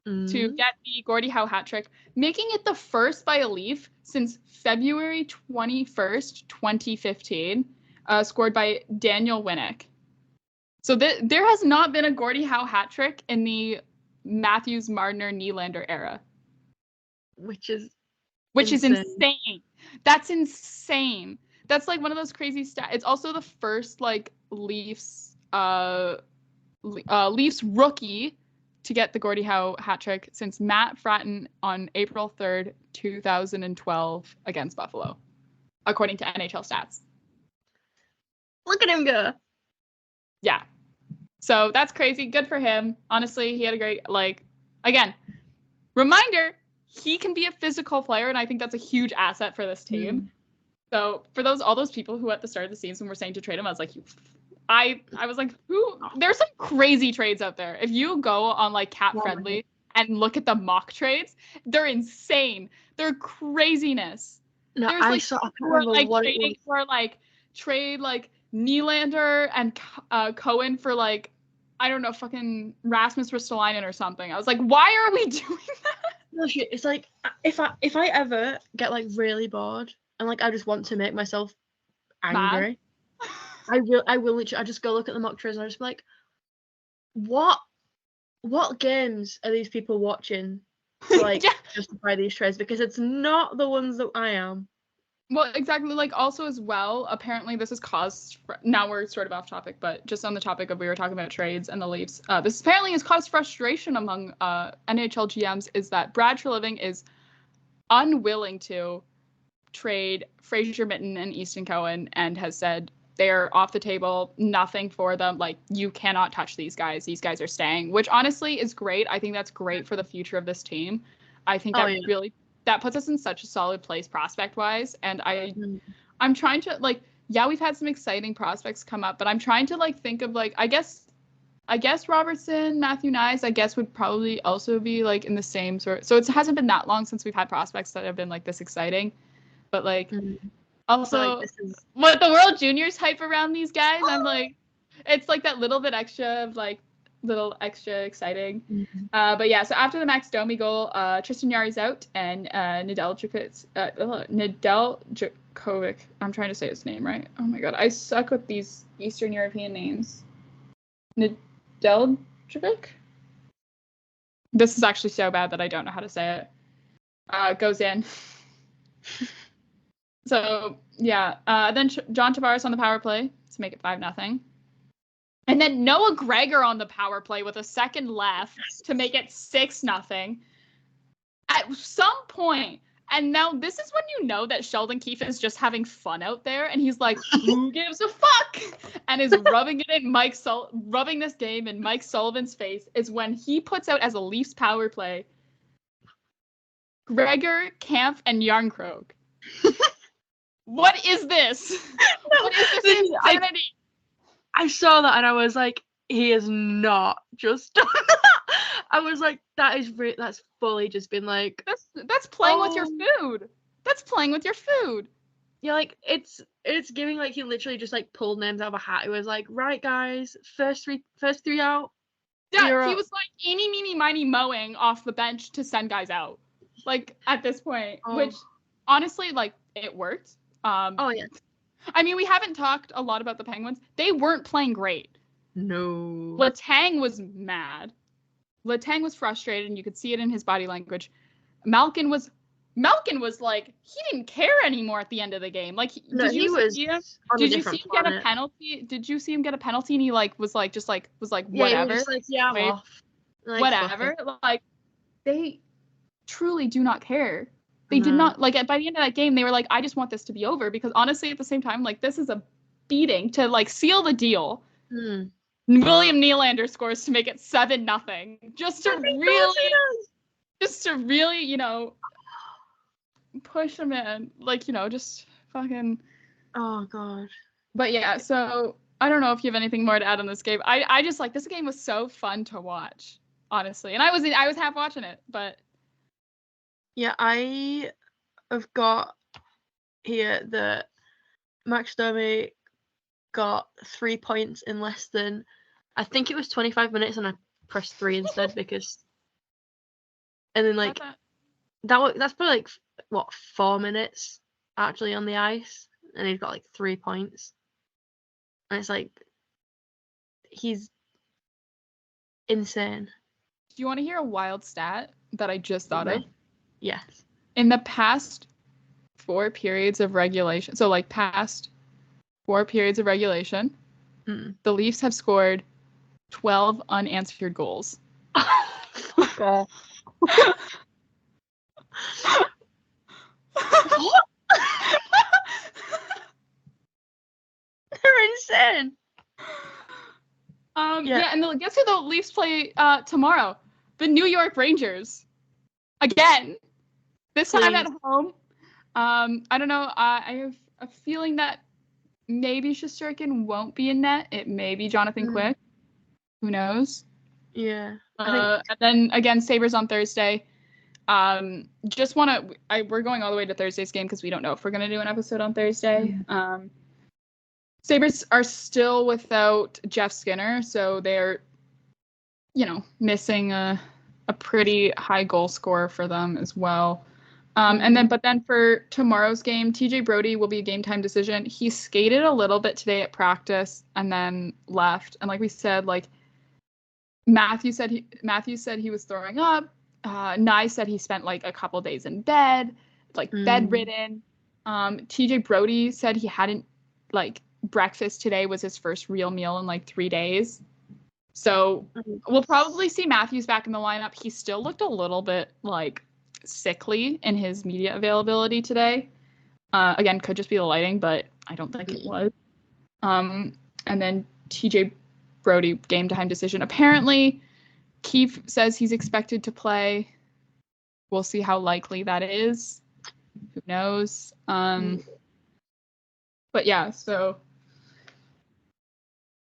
to get the Gordie Howe hat trick, making it the first by a Leaf since February 21st, 2015, scored by Daniel Winnick. So there has not been a Gordie Howe hat trick in the Matthews, Marner, Nylander era. Which is insane. That's insane. That's like one of those crazy stats. It's also the first like Leafs rookie to get the Gordie Howe hat trick since Matt Fratton on April 3rd, 2012 against Buffalo, according to NHL stats. Look at him go. Yeah. So that's crazy. Good for him. Honestly, he had a great, like, again, reminder, he can be a physical player, and I think that's a huge asset for this team. So for all those people who at the start of the season were saying to trade him, I was like, I was like, who? There's some crazy trades out there. If you go on like Cap Friendly and look at the mock trades, they're insane. They're craziness. No, There's I saw. I can't remember like what trading it was. for like trade like Nylander and Cohen for like, I don't know, fucking Rasmus Ristolainen or something. I was like, why are we doing that? No shit. It's like if I ever get like really bored and like I just want to make myself angry, I will literally. I just go look at the mock trades and I just be like, what games are these people watching to like justify these trades? Because it's not the ones that I am. Well, exactly. Like, also as well, apparently this has caused, now we're sort of off topic, but just on the topic of we were talking about trades and the Leafs, this apparently has caused frustration among NHL GMs, is that Brad Treliving is unwilling to trade Fraser Mitten and Easton Cohen and has said they're off the table, nothing for them. Like, you cannot touch these guys. These guys are staying, which honestly is great. I think that's great for the future of this team. I think that puts us in such a solid place prospect-wise, and I'm trying to, like, yeah, we've had some exciting prospects come up, but I'm trying to, like, think of, like, I guess Robertson, Matthew Nyes, I guess would probably also be, like, in the same sort. So it hasn't been that long since we've had prospects that have been, like, this exciting, but, like, also, like, what the World Juniors hype around these guys, I'm like, it's, like, that little bit extra of, like, little extra exciting. But yeah, so after the Max Domi goal, Tristan Jarry's out, and Nedeljkovic, I'm trying to say his name right. Oh my god, I suck with these Eastern European names. Nedeljkovic? This is actually so bad that I don't know how to say it. Goes in. So yeah, then John Tavares on the power play to make it 5-0. And then Noah Gregor on the power play with a second left to make it 6-0 at some point. And now this is when you know that Sheldon Keefe is just having fun out there, and he's like, "Who gives a fuck?" and is rubbing this game in Mike Sullivan's face. Is when he puts out as a Leafs power play Gregor, Kampf, and Jarnkrog. What is this? What is this insanity? I saw that and I was like, he is not just done that. I was like, that's fully just been like, that's playing with your food. That's playing with your food. Yeah, like it's giving like he literally just like pulled names out of a hat. It was like, right guys, first three out. Yeah, he was like eeny meeny miny mowing off the bench to send guys out. Like at this point, which honestly, like, it worked. Yeah. I mean, we haven't talked a lot about the Penguins. They weren't playing great. No. Letang was mad. Letang was frustrated, and you could see it in his body language. Malkin was like, he didn't care anymore at the end of the game. Like, did you see him get a penalty? Did you see him get a penalty? And he like was like whatever. Yeah, I'm off. Like, whatever. Like, they truly do not care. They did not, like, by the end of that game, they were like, I just want this to be over, because honestly, at the same time, like, this is a beating to, like, seal the deal. William Nylander scores to make it 7-0. Just to really, you know, push him in. Like, you know, just fucking. Oh, God. But yeah, so I don't know if you have anything more to add on this game. I just, like, this game was so fun to watch, honestly. And I was half watching it, but. Yeah, I have got here that Max Domi got 3 points in less than, I think it was 25 minutes, and I pressed 3 instead because, and then like that's probably like what 4 minutes actually on the ice, and he's got like 3 points, and it's like he's insane. Do you want to hear a wild stat that I just thought of? Yes. In the past 4 periods of regulation, so like past 4 periods of regulation, the Leafs have scored 12 unanswered goals. Fuck off. What? They're insane. Yeah, and guess who the Leafs play tomorrow? The New York Rangers. Again. This time at home. I don't know. I have a feeling that maybe Shesterkin won't be in net. It may be Jonathan Quick. Who knows? Yeah. And then again, Sabres on Thursday. Just want to. We're going all the way to Thursday's game because we don't know if we're gonna do an episode on Thursday. Sabres are still without Jeff Skinner, so they're, missing a pretty high goal scorer for them as well. But then for tomorrow's game, TJ Brody will be a game time decision. He skated a little bit today at practice and then left. And like we said, like Matthew said he was throwing up. Nye said he spent like a couple days in bed, like bedridden. TJ Brody said he hadn't like breakfast today was his first real meal in like 3 days. So we'll probably see Matthews back in the lineup. He still looked a little bit like sickly in his media availability today. Again, could just be the lighting, but I don't think it was. And then TJ Brody, game time decision. Apparently, Keefe says he's expected to play. We'll see how likely that is. Who knows? But yeah, so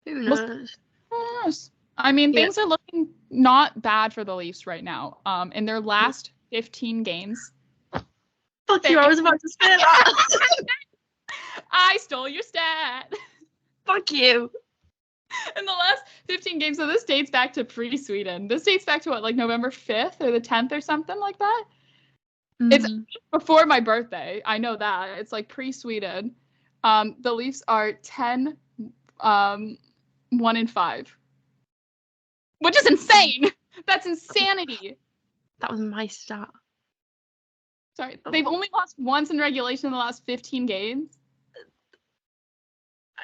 who knows? I mean, things are looking not bad for the Leafs right now. In their last 15 games. Fuck you, I was about to say that. I stole your stat. Fuck you. In the last 15 games, so this dates back to pre-Sweden. This dates back to what, like November 5th or the 10th or something like that? It's before my birthday. I know that. It's like pre-Sweden. The Leafs are 10, 1-5. Which is insane. That's insanity. That was my stat. Sorry, they've only lost once in regulation in the last 15 games.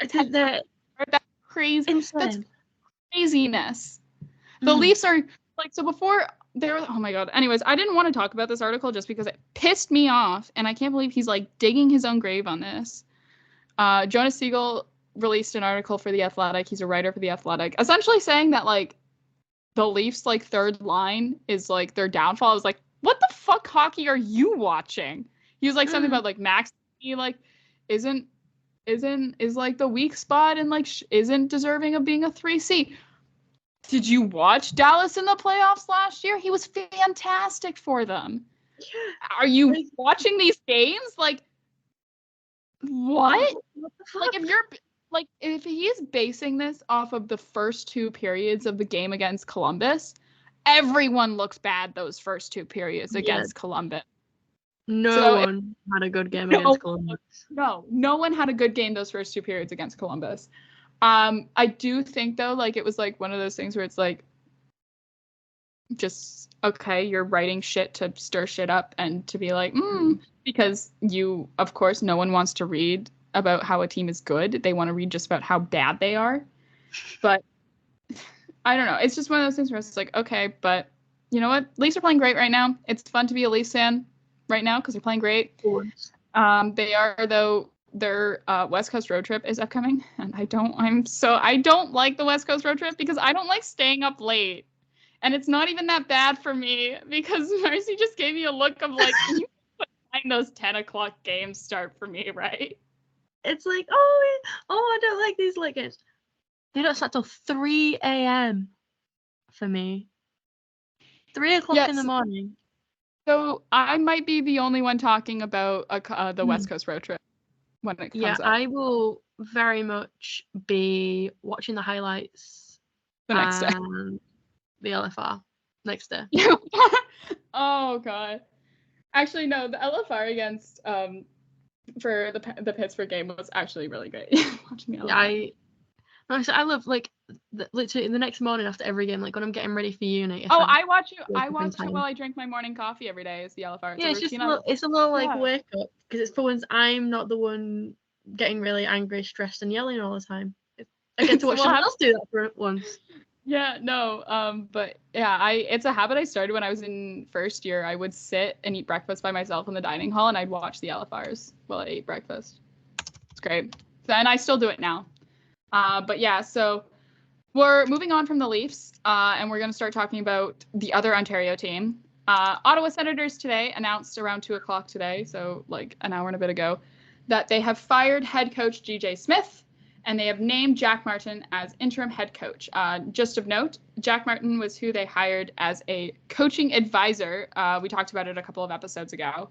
I think that's crazy. Insane. That's craziness. The Leafs are like, so before there was, oh my God. Anyways, I didn't want to talk about this article just because it pissed me off, and I can't believe he's like digging his own grave on this. Jonas Siegel released an article for The Athletic. He's a writer for The Athletic, essentially saying that like the Leafs like third line is like their downfall. I was like, what the fuck hockey are you watching? He was like something about like Max, he like is like the weak spot and like isn't deserving of being a 3C. Did you watch Dallas in the playoffs last year? He was fantastic for them. Yeah. Are you watching these games? Like, what? What the fuck? Like, if you're like, if he is basing this off of the first 2 periods of the game against Columbus, everyone looks bad those first 2 periods against Columbus. No one had a good game against Columbus. No one had a good game those first 2 periods against Columbus. I do think, though, like, it was, like, one of those things where it's, like, just, okay, you're writing shit to stir shit up and to be like, because you, of course, no one wants to read about how a team is good. They want to read just about how bad they are. But I don't know. It's just one of those things where it's like, okay, but you know what? Leafs are playing great right now. It's fun to be a Leafs fan right now because they're playing great. They are, though. Their West Coast road trip is upcoming, and I don't like the West Coast road trip because I don't like staying up late. And it's not even that bad for me because Marcie just gave me a look of like, can you find those 10 o'clock games start for me, right? It's like, oh, I don't like these lickers. They don't start till 3 a.m. for me. 3 o'clock in the morning. So I might be the only one talking about the West Coast road trip when it comes up. I will very much be watching the highlights the next day. The LFR next day. Oh God. Actually, no, the LFR against for the Pittsburgh game was actually really great. Watching the LFR. I love like literally the next morning after every game, like when I'm getting ready for uni. I watch it while I drink my morning coffee every day. Is the LFR? Yeah, it's a little like wake up because it's for once I'm not the one getting really angry, stressed, and yelling all the time. I get to watch someone else do that for once. Yeah, no, but yeah, it's a habit I started when I was in first year. I would sit and eat breakfast by myself in the dining hall, and I'd watch the LFRs while I ate breakfast. It's great. And I still do it now. But yeah, so we're moving on from the Leafs, and we're going to start talking about the other Ontario team. Ottawa Senators today announced around 2 o'clock today, so like an hour and a bit ago, that they have fired head coach G.J. Smith, and they have named Jack Martin as interim head coach. Just of note, Jack Martin was who they hired as a coaching advisor. We talked about it a couple of episodes ago.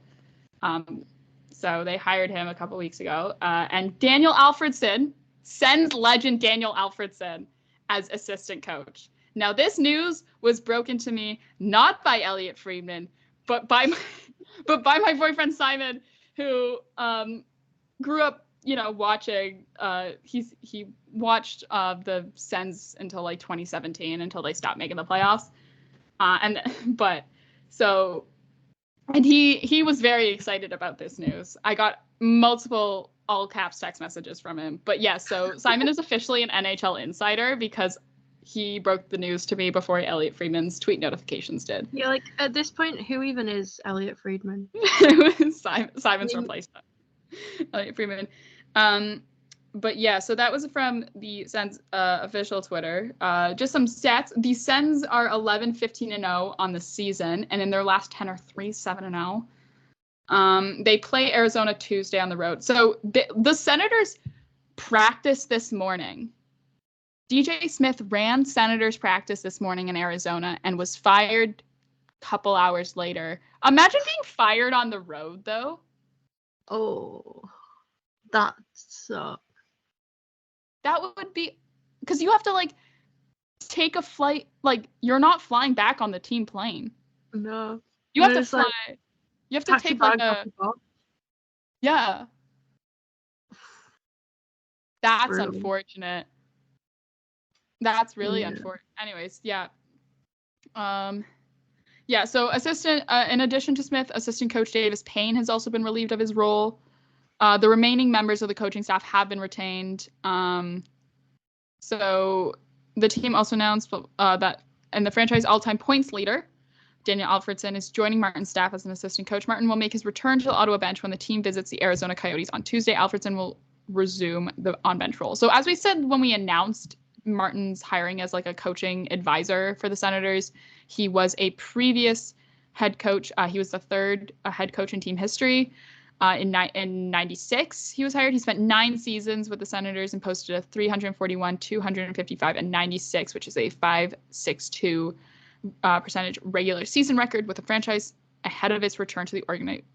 So they hired him a couple weeks ago. And Daniel Alfredson, Sens legend Daniel Alfredsson as assistant coach. Now, this news was broken to me not by Elliot Friedman, but by my boyfriend Simon, who grew up, watching. He watched the Sens until like 2017, until they stopped making the playoffs. And he was very excited about this news. I got multiple all caps text messages from him. But yeah, so Simon is officially an NHL insider because he broke the news to me before Elliot Friedman's tweet notifications did. Yeah, like at this point, who even is Elliot Friedman? Simon's replacement. Elliot Friedman. But yeah, so that was from the Sens official Twitter. Just some stats. The Sens are 11-15-0 on the season, and in their last 10 are 3-7-0. They play Arizona Tuesday on the road. So the Senators practiced this morning. DJ Smith ran Senators practice this morning in Arizona and was fired a couple hours later. Imagine being fired on the road, though. Oh, that sucks. That would be, because you have to like take a flight. Like, you're not flying back on the team plane. No. You have to fly. You have to take like yeah. That's unfortunate. That's really unfortunate. Anyways, yeah. Yeah, so assistant, in addition to Smith, assistant coach Davis Payne has also been relieved of his role. The remaining members of the coaching staff have been retained. So the team also announced that and the franchise all-time points leader, Daniel Alfredsson, is joining Martin's staff as an assistant coach. Martin will make his return to the Ottawa bench when the team visits the Arizona Coyotes on Tuesday. Alfredsson will resume the on-bench role. So as we said when we announced Martin's hiring as like a coaching advisor for the Senators, he was a previous head coach. He was the third head coach in team history. In 96, he was hired. He spent 9 seasons with the Senators and posted a 341, 255, and 96, which is a .562 percentage regular season record with the franchise ahead of its return to the organization.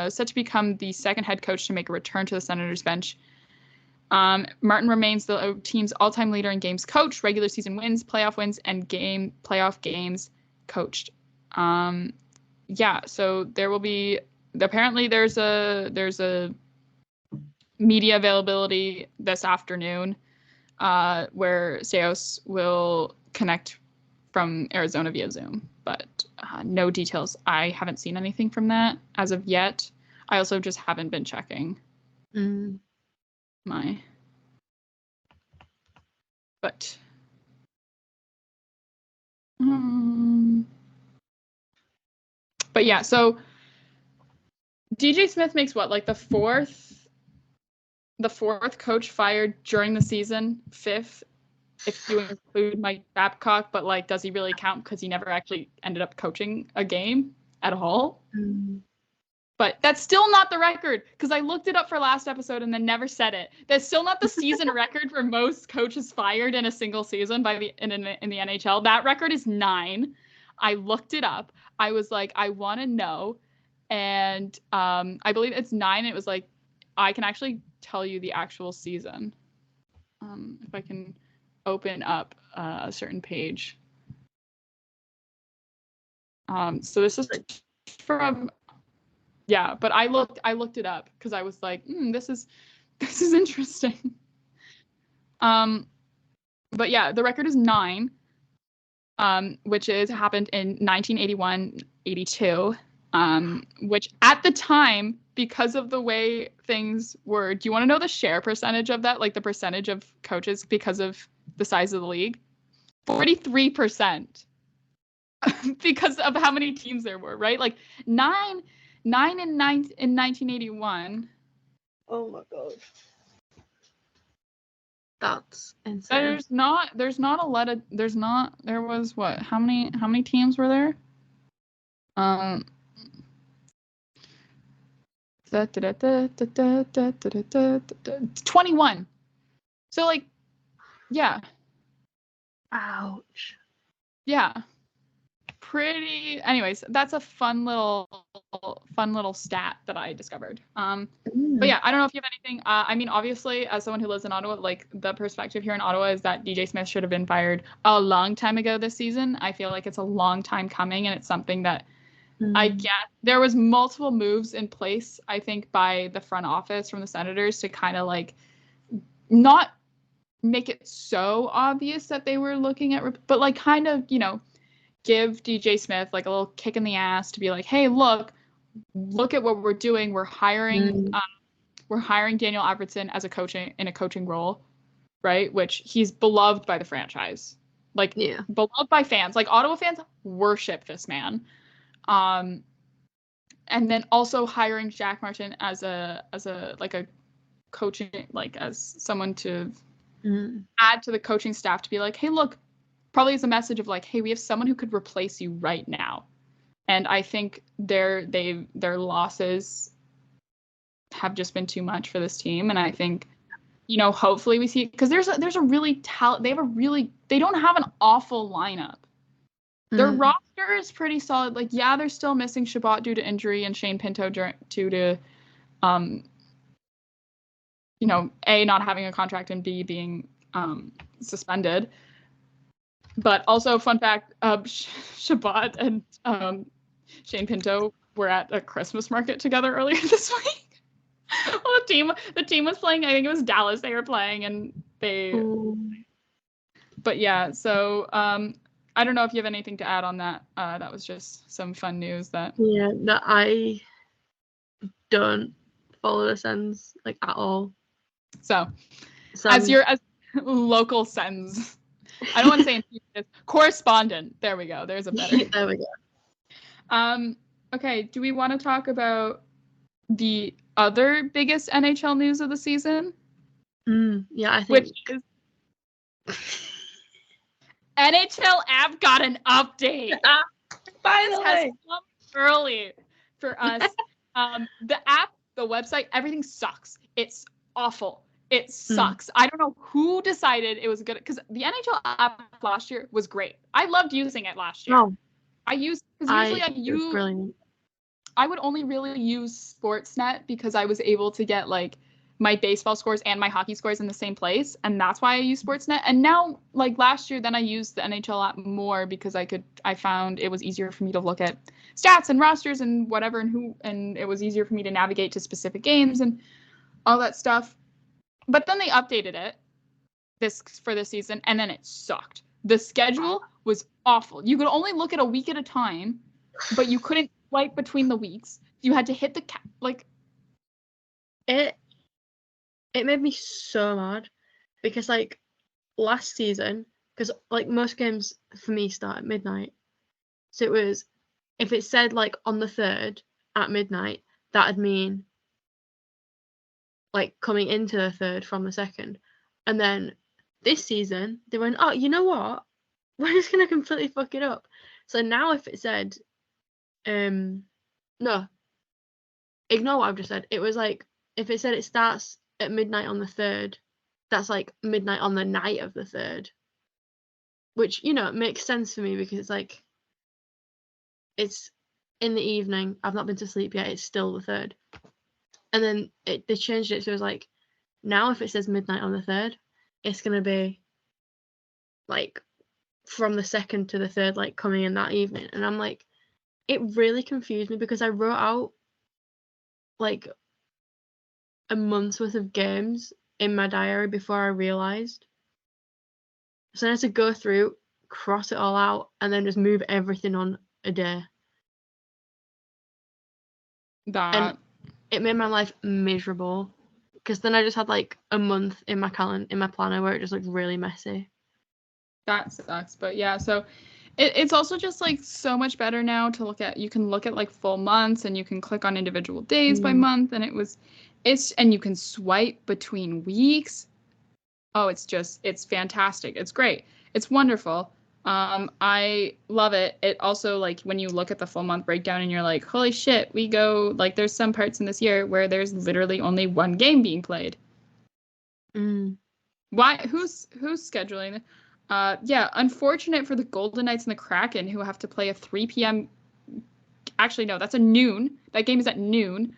Set to become the second head coach to make a return to the Senators bench. Martin remains the team's all-time leader in games coached, regular season wins, playoff wins, and playoff games coached. Yeah, so there will be. Apparently, there's a media availability this afternoon where Seos will connect from Arizona via Zoom, but no details. I haven't seen anything from that as of yet. I also just haven't been checking my. But yeah, so DJ Smith makes what, like the fourth coach fired during the season, 5th if you include Mike Babcock, but like, does he really count because he never actually ended up coaching a game at all? But that's still not the record, because I looked it up for last episode and then never said it. That's still not the season record for most coaches fired in a single season in the NHL. That record is 9. I looked it up. I was like, I want to know. And I believe it's 9. It was like, I can actually tell you the actual season. If I can open up a certain page. So this is from, yeah, but I looked it up because I was like, this is interesting. But yeah, the record is 9, which happened in 1981-82. Which at the time, because of the way things were, do you want to know the share percentage of that? Like the percentage of coaches because of the size of the league? 43%. Because of how many teams there were, right? Like 9 in 1981. Oh my god. That's insane. There was what? How many teams were there? 21. So like, yeah. Ouch. Yeah. Pretty. Anyways, that's a fun little fun little stat that I discovered. But yeah, I don't know if you have anything. I mean, obviously, as someone who lives in Ottawa, like the perspective here in Ottawa is that DJ Smith should have been fired a long time ago this season. I feel like it's a long time coming, and it's something that I get. There was multiple moves in place, I think, by the front office from the Senators to kind of like not make it so obvious that they were looking at, but like kind of, you know, give DJ Smith like a little kick in the ass to be like, hey, look at what we're doing. We're hiring Daniel Alfredson as a coaching role, right? Which he's beloved by the franchise, like beloved by fans. Like Ottawa fans worship this man. And then also hiring Jack Martin as a like a coaching, like as someone to add to the coaching staff to be like, hey, look, probably as a message of like, hey, we have someone who could replace you right now. And I think their losses have just been too much for this team. And I think, you know, hopefully we see, because there's a really they don't have an awful lineup. Their roster is pretty solid. Like, yeah, they're still missing Shabbat due to injury and Shane Pinto due to you know, A, not having a contract, and B, being suspended. But also, fun fact, Shabbat and Shane Pinto were at a Christmas market together earlier this week. Well, the team was playing, I think it was Dallas they were playing, and they... But yeah, so I don't know if you have anything to add on that. That was just some fun news that... Yeah, that I don't follow the Sens, like, at all. So as local Sens, I don't want to say correspondent. There we go. There's a better. There we go. Okay. Do we want to talk about the other biggest NHL news of the season? Yeah, I think. Which is NHL app got an update. Finally, has come early for us. The app, the website, everything sucks. It's awful. It sucks. I don't know who decided it was good, because the NHL app last year was great. I loved using it last year. No. I would only really use Sportsnet because I was able to get like my baseball scores and my hockey scores in the same place, and that's why I use Sportsnet. And now, like last year, then I used the NHL app more because I found it was easier for me to look at stats and rosters and whatever, and it was easier for me to navigate to specific games and all that stuff. But then they updated it for this season, and then it sucked. The schedule was awful. You could only look at a week at a time, but you couldn't swipe between the weeks. You had to hit the It made me so mad because like last season, because like most games for me start at midnight, so it was, if it said like on the 3rd at midnight, that'd mean like coming into the 3rd from the 2nd. And then this season they went, oh, you know what, we're just gonna completely fuck it up. So now if it said no, ignore what I've just said. It was like, if it said it starts at midnight on the 3rd, that's like midnight on the night of the 3rd, which, you know, makes sense for me because it's like, it's in the evening, I've not been to sleep yet, it's still the 3rd. And then they changed it, so it was like, now if it says midnight on the 3rd, it's going to be like from the 2nd to the 3rd, like coming in that evening. And I'm like, it really confused me because I wrote out like a month's worth of games in my diary before I realised. So I had to go through, cross it all out, and then just move everything on a day. And it made my life miserable because then I just had like a month in my planner where it just looked really messy. That sucks, but yeah, so it's also just like so much better now to look at. You can look at like full months, and you can click on individual days by month, and and you can swipe between weeks. Oh, it's fantastic. It's great. It's wonderful. I love it. It also, like, when you look at the full month breakdown and you're like, holy shit, we go, like, there's some parts in this year where there's literally only one game being played. Why? Who's scheduling? Yeah, unfortunate for the Golden Knights and the Kraken, who have to play a 3 p.m. actually, no, that's a noon. That game is at noon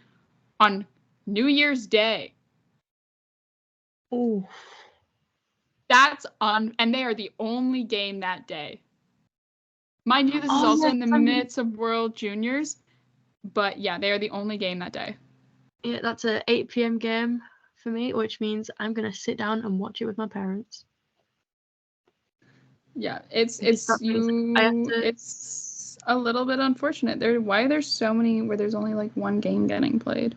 on New Year's Day. Oh. That's on, and they are the only game that day. Mind you, this is also in the midst of World Juniors, but yeah, they are the only game that day. Yeah, that's a 8 p.m. game for me, which means I'm gonna sit down and watch it with my parents. Yeah, it's a little bit unfortunate. Why there's so many where there's only like one game getting played.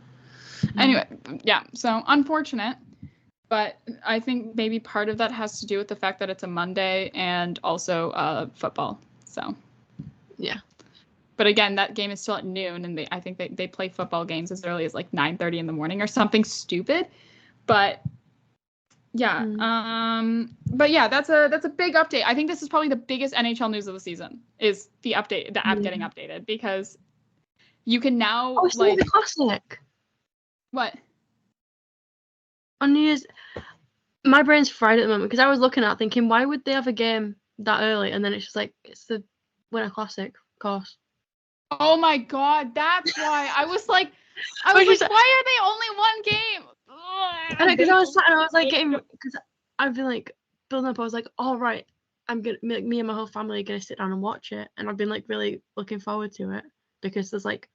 Anyway, yeah, so unfortunate. But I think maybe part of that has to do with the fact that it's a Monday and also football. So yeah. But again, that game is still at noon, and I think they play football games as early as like 9:30 in the morning or something stupid. But yeah, but yeah, that's a big update. I think this is probably the biggest NHL news of the season is the update, the app getting updated, because you can now it's like the classic. What? On New Year's, my brain's fried at the moment because I was looking at it thinking, why would they have a game that early? And then it's just like, it's the Winter Classic, of course. Oh my God, that's why. I was like, why are they only one game? Because I was sat and I was like because I've been like building up. I was like, all right, I'm gonna, me and my whole family are gonna sit down and watch it, and I've been like really looking forward to it because there's like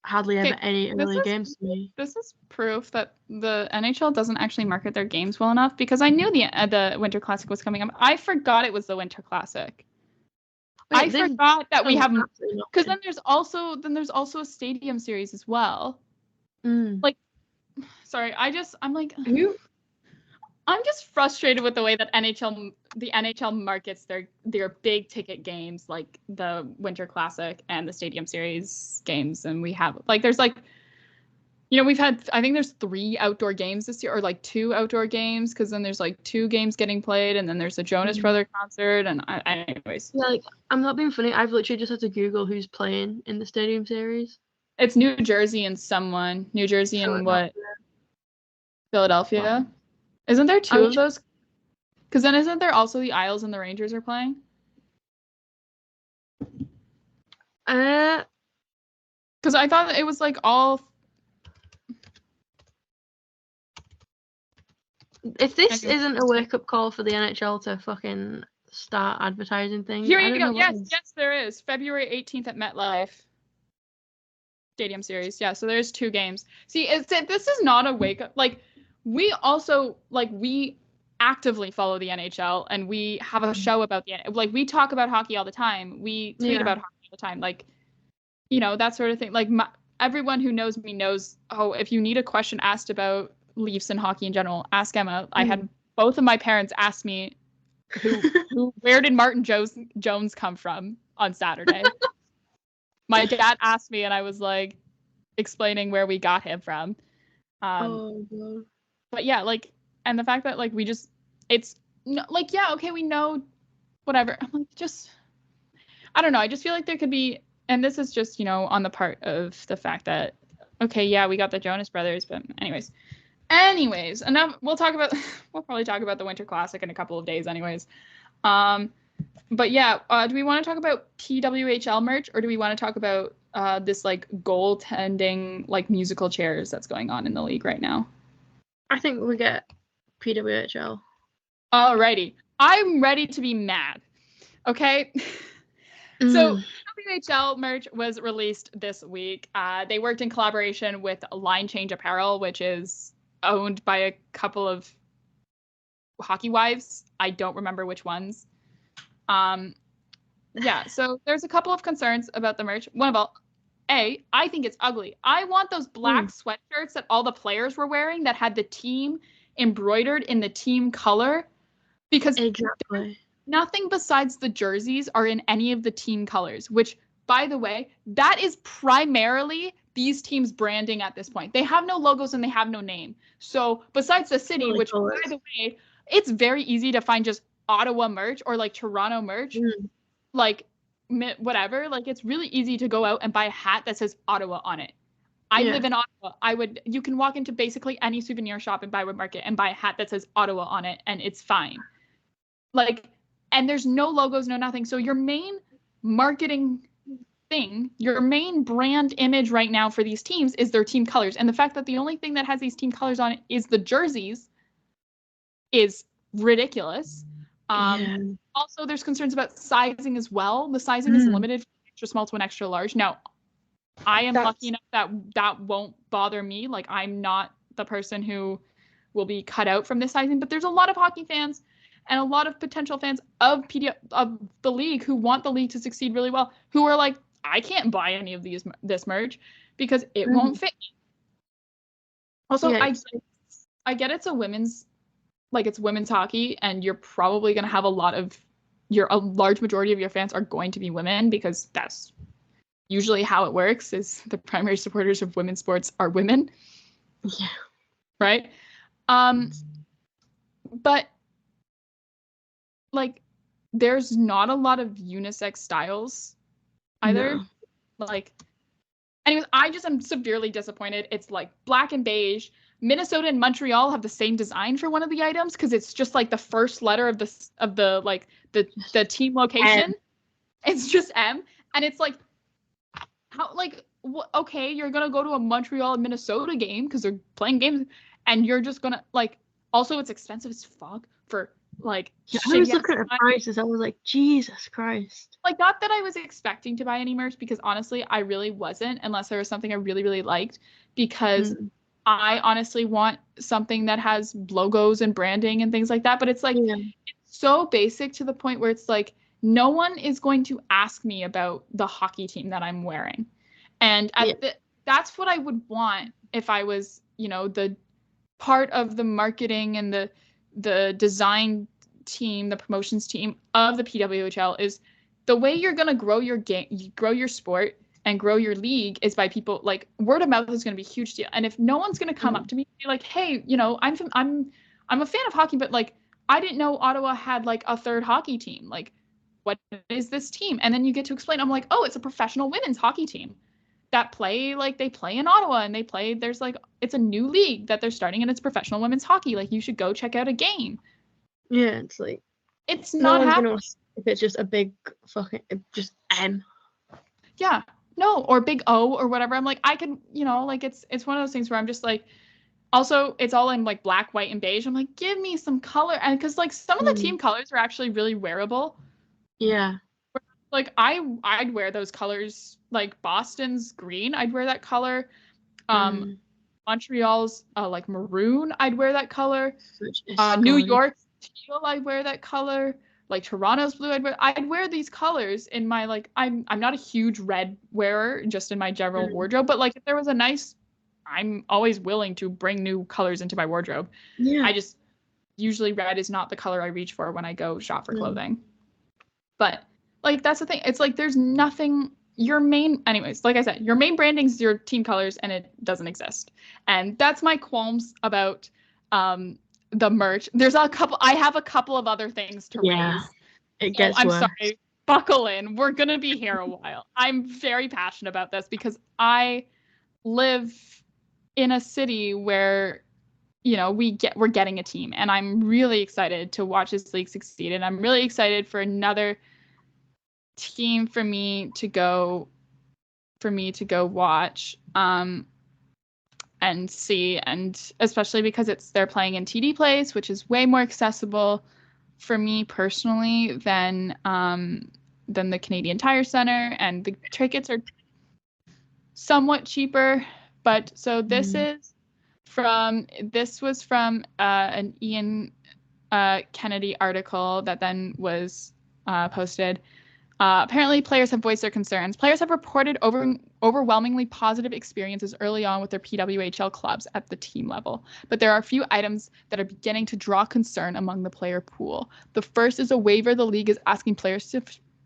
hardly ever any early games to me. This is proof that the NHL doesn't actually market their games well enough, because I knew the Winter Classic was coming up. I forgot it was the Winter Classic. Wait, I forgot that we have, because then there's also a Stadium Series as well. Like, sorry, I'm just frustrated with the way that the NHL markets their big ticket games, like the Winter Classic and the Stadium Series games. And we have there's we've had, I think there's 3 outdoor games this year, or like 2 outdoor games, because then there's like 2 games getting played, and then there's a Jonas Brother concert, and anyways. Yeah, like, I'm not being funny. I've literally just had to Google who's playing in the Stadium Series. It's New Jersey and someone. New Jersey and what? Philadelphia. Wow. Isn't there 2 of those? Because then isn't there also the Isles and the Rangers are playing? Because I thought it was like all. If this isn't a wake-up call for the NHL to fucking start advertising things. Here you go. Yes, there is. February 18th at MetLife Stadium Series. Yeah, so there's 2 games. See, this is not a wake-up. Like, we also, we actively follow the NHL, and we have a show about we talk about hockey all the time. We tweet about hockey all the time. Like, that sort of thing. Like, everyone who knows me knows, if you need a question asked about Leafs and hockey in general, ask Emma. I had both of my parents ask me where did Martin Jones come from on Saturday. My dad asked me, and I was like explaining where we got him from. But yeah, and the fact that we just, it's okay, we know whatever. I'm like, just, I don't know. I just feel like there could be, and this is just on the part of the fact that, okay, yeah, we got the Jonas Brothers, but Anyways, enough. We'll probably talk about the Winter Classic in a couple of days anyways. But yeah, do we want to talk about PWHL merch, or do we want to talk about this goaltending musical chairs that's going on in the league right now? I think we get PWHL. Alrighty. I'm ready to be mad. Okay? So PWHL merch was released this week. They worked in collaboration with Line Change Apparel, which is owned by a couple of hockey wives. I don't remember which ones. Yeah, so there's a couple of concerns about the merch. One of all, I think it's ugly. I want those black sweatshirts that all the players were wearing that had the team embroidered in the team color, because nothing besides the jerseys are in any of the team colors, which, by the way, that is primarily these teams' branding at this point. They have no logos and they have no name. So besides the city, which, by the way, it's very easy to find just Ottawa merch or Toronto merch, whatever. It's really easy to go out and buy a hat that says Ottawa on it. I live in Ottawa. You can walk into basically any souvenir shop in Byward Market and buy a hat that says Ottawa on it, and it's fine. And there's no logos, no nothing. So your main marketing thing, your main brand image right now for these teams is their team colors. And the fact that the only thing that has these team colors on it is the jerseys is ridiculous. Also, there's concerns about sizing as well. The sizing is limited from extra small to an extra large. Now, I am lucky enough that won't bother me. Like, I'm not the person who will be cut out from this sizing, but there's a lot of hockey fans and a lot of potential fans of the league who want the league to succeed really well, who are like, I can't buy any of this merch because it won't fit me. Also, I get it's women's hockey, and you're probably going to have a large majority of your fans are going to be women, because that's usually how it works, is the primary supporters of women's sports are women. Yeah. Right? But like, there's not a lot of unisex styles either. No. Like, anyways, I just am severely disappointed. It's like black and beige. Minnesota and Montreal have the same design for one of the items, because it's just like the first letter of the team location. M. It's just M, and it's like, how, like, okay, you're gonna go to a Montreal and Minnesota game because they're playing games, and you're just gonna, like, also it's expensive as fuck for, like, I was looking at the prices. I was like, Jesus Christ. Like, not that I was expecting to buy any merch, because honestly, I really wasn't, unless there was something I really, really liked, because I honestly want something that has logos and branding and things like that. But it's like, it's so basic to the point where it's like, no one is going to ask me about the hockey team that I'm wearing. And that's what I would want if I was, the part of the marketing and the design team, the promotions team of the PWHL. Is the way you're going to grow your game, grow your sport, and grow your league is by people, like, word of mouth is going to be a huge deal. And if no one's going to come up to me and be like, hey, I'm a fan of hockey, but, like, I didn't know Ottawa had, like, a third hockey team. Like, what is this team? And then you get to explain. I'm like, oh, it's a professional women's hockey team that play, like, they play in Ottawa, and there's, like, it's a new league that they're starting, and it's professional women's hockey. Like, you should go check out a game. Yeah, it's like, it's not happening. If it's just a big fucking, just M. Yeah. No, or big O or whatever. I'm like, I can, like, it's one of those things where I'm just like, also, it's all in, like, black, white, and beige. I'm like, give me some color. And because, like, some of the team colors are actually really wearable. Yeah. Like, I'd wear those colors. Like, Boston's green, I'd wear that color. Montreal's, like, maroon, I'd wear that color. New York's teal, I'd wear that color. Like, Toronto's blue, I'd wear these colors in my, like, I'm not a huge red wearer, just in my general wardrobe, but, like, if there was I'm always willing to bring new colors into my wardrobe. Yeah. I just, usually red is not the color I reach for when I go shop for clothing. But, like, that's the thing. It's like, there's nothing, anyways, like I said, your main branding is your team colors, and it doesn't exist. And that's my qualms about, the merch. I have a couple of other things to raise. It gets I'm worse. sorry. Buckle in. We're going to be here a while. I'm very passionate about this because I live in a city where, we're getting a team, and I'm really excited to watch this league succeed. And I'm really excited for another team for me to go watch. And see, and especially because they're playing in TD Place, which is way more accessible for me personally than the Canadian Tire Center, and the tickets are somewhat cheaper. But so this was from an Ian Kennedy article that then was posted. Apparently, players have voiced their concerns. Players have reported overwhelmingly positive experiences early on with their PWHL clubs at the team level, but there are a few items that are beginning to draw concern among the player pool. The first is a waiver the league is asking players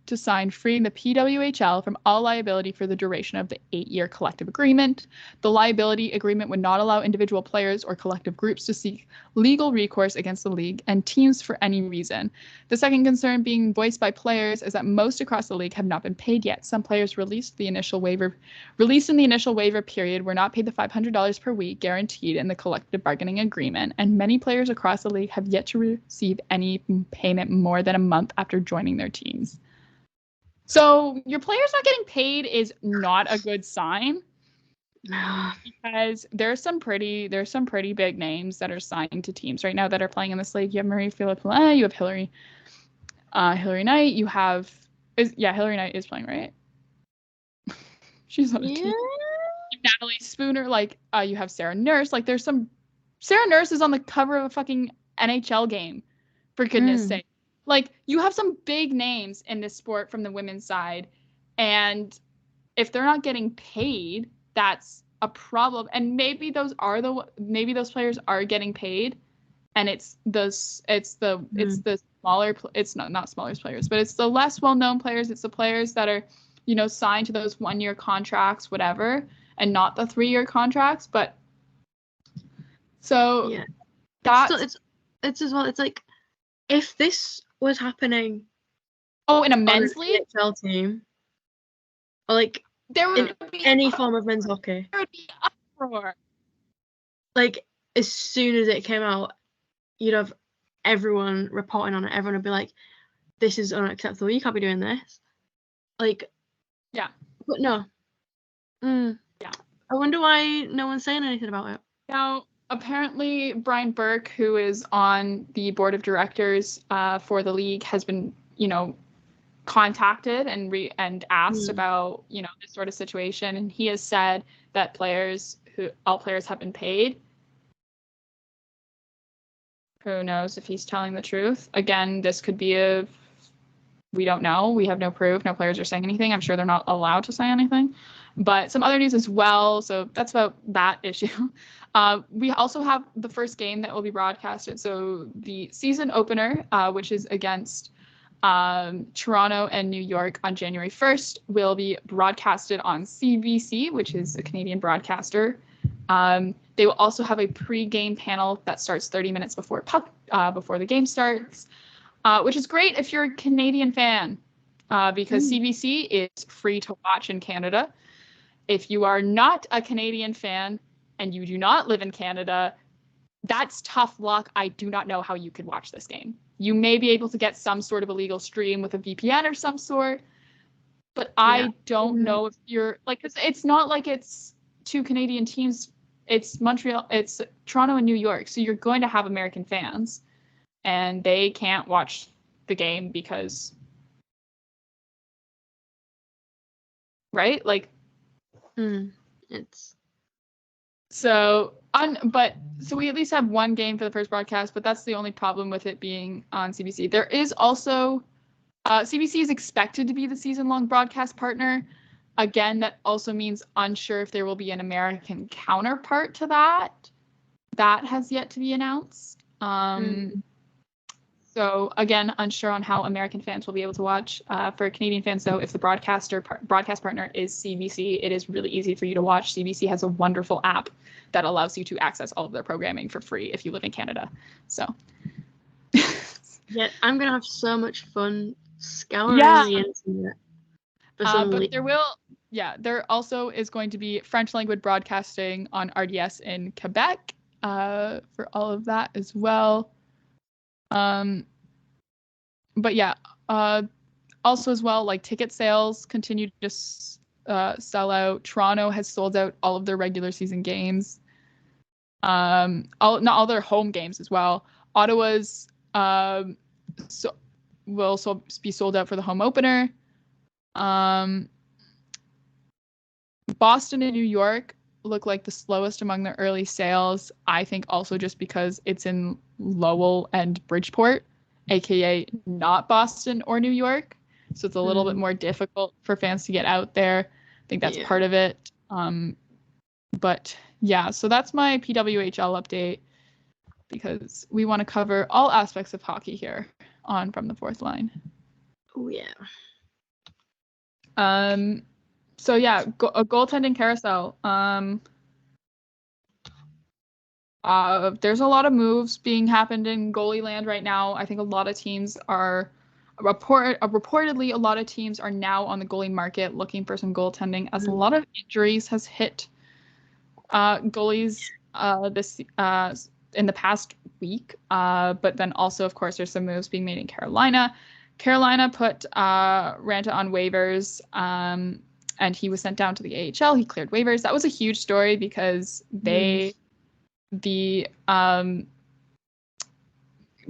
to sign, freeing the PWHL from all liability for the duration of the 8-year collective agreement. The liability agreement would not allow individual players or collective groups to seek legal recourse against the league and teams for any reason. The second concern being voiced by players is that most across the league have not been paid yet. Some players released in the initial waiver period were not paid the $500 per week guaranteed in the collective bargaining agreement, and many players across the league have yet to receive any payment more than a month after joining their teams. So your players not getting paid is not a good sign. Because there's some pretty big names that are signed to teams right now that are playing in this league. You have Marie-Philip Poulin, you have Hillary Knight, you have Hillary Knight is playing, right? She's on a team. Natalie Spooner, like you have Sarah Nurse. Like Sarah Nurse is on the cover of a fucking NHL game, for goodness sake. Like you have some big names in this sport from the women's side, and if they're not getting paid, that's a problem. And maybe those players are getting paid, and it's the smaller, it's not smaller players, but it's the less well-known players. It's the players that are, signed to those 1-year contracts, whatever, and not the 3-year contracts. But so yeah, that's it's as well. It's like if this was happening. In a men's league NHL team, or like there would be any form of men's hockey. There would be uproar. Like as soon as it came out, you'd have everyone reporting on it. Everyone would be like, "This is unacceptable. You can't be doing this." Like, yeah, but no. Yeah. I wonder why no one's saying anything about it. Now, apparently, Brian Burke, who is on the board of directors for the league, has been, contacted and asked about, this sort of situation, and he has said that all players have been paid. Who knows if he's telling the truth? Again, this could be we don't know. We have no proof. No players are saying anything. I'm sure they're not allowed to say anything. But some other news as well. So that's about that issue. We also have the first game that will be broadcasted. So the season opener, which is against Toronto and New York on January 1st, will be broadcasted on CBC, which is a Canadian broadcaster. They will also have a pre-game panel that starts 30 minutes before the game starts, which is great if you're a Canadian fan, because CBC is free to watch in Canada. If you are not a Canadian fan and you do not live in Canada, that's tough luck. I do not know how you could watch this game. You may be able to get some sort of illegal stream with a VPN or some sort, but I don't know if you're like, 'cause it's not like it's two Canadian teams. It's Montreal, it's Toronto and New York. So you're going to have American fans, and they can't watch the game because, right? Like, it's so we at least have one game for the first broadcast, but that's the only problem with it being on CBC. There is also CBC is expected to be the season-long broadcast partner. Again, that also means unsure if there will be an American counterpart to that. That has yet to be announced. So again, unsure on how American fans will be able to watch. For Canadian fans, though, if the broadcast partner is CBC, it is really easy for you to watch. CBC has a wonderful app that allows you to access all of their programming for free if you live in Canada. So yeah, I'm gonna have so much fun scouring the internet. But there also is going to be French language broadcasting on RDS in Quebec for all of that as well. But yeah, also as well, like ticket sales continue to just sell out. Toronto has sold out all of their regular season games. Not all their home games as well. Ottawa's will be sold out for the home opener. Boston and New York look like the slowest among the early sales. I think also just because it's in Lowell and Bridgeport, aka not Boston or New York. So it's a little bit more difficult for fans to get out there. I think that's part of it. But yeah, so that's my PWHL update, because we want to cover all aspects of hockey here on From the Fourth Line. Oh yeah. So yeah, a goaltending carousel. There's a lot of moves being happened in goalie land right now. I think a lot of teams are reportedly a lot of teams are now on the goalie market looking for some goaltending, as a lot of injuries has hit goalies this in the past week. But then also, of course, there's some moves being made in Carolina. Carolina put Ranta on waivers, and he was sent down to the AHL. He cleared waivers. That was a huge story because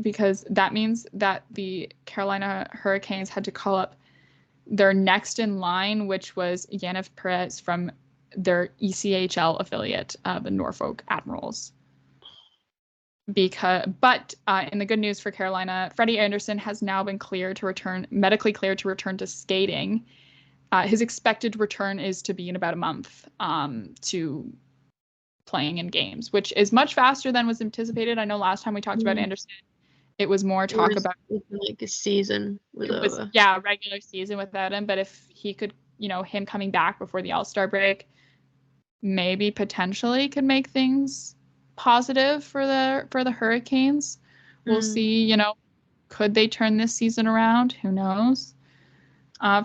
because that means that the Carolina Hurricanes had to call up their next in line, which was Yaniv Perez from their ECHL affiliate, the Norfolk Admirals. But in the good news for Carolina, Freddie Anderson has now been medically cleared to return to skating. His expected return is to be in about a month to playing in games, which is much faster than was anticipated. I know last time we talked about Anderson, it was more talk about like a season over. Yeah, regular season without him. But if he could, him coming back before the All-Star break, maybe potentially could make things positive for the Hurricanes. We'll see, could they turn this season around? Who knows?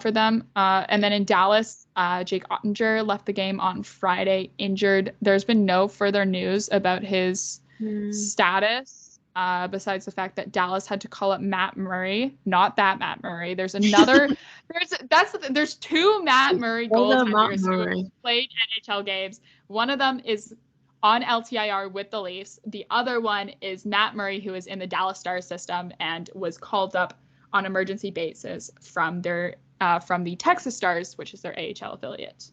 For them. And then in Dallas, Jake Ottinger left the game on Friday injured. There's been no further news about his status. Besides the fact that Dallas had to call up Matt Murray, not that Matt Murray. There's another. There's two Matt Murray goaltenders who played NHL games. One of them is on LTIR with the Leafs. The other one is Matt Murray, who is in the Dallas Stars system and was called up on emergency basis from the Texas Stars, which is their AHL affiliate.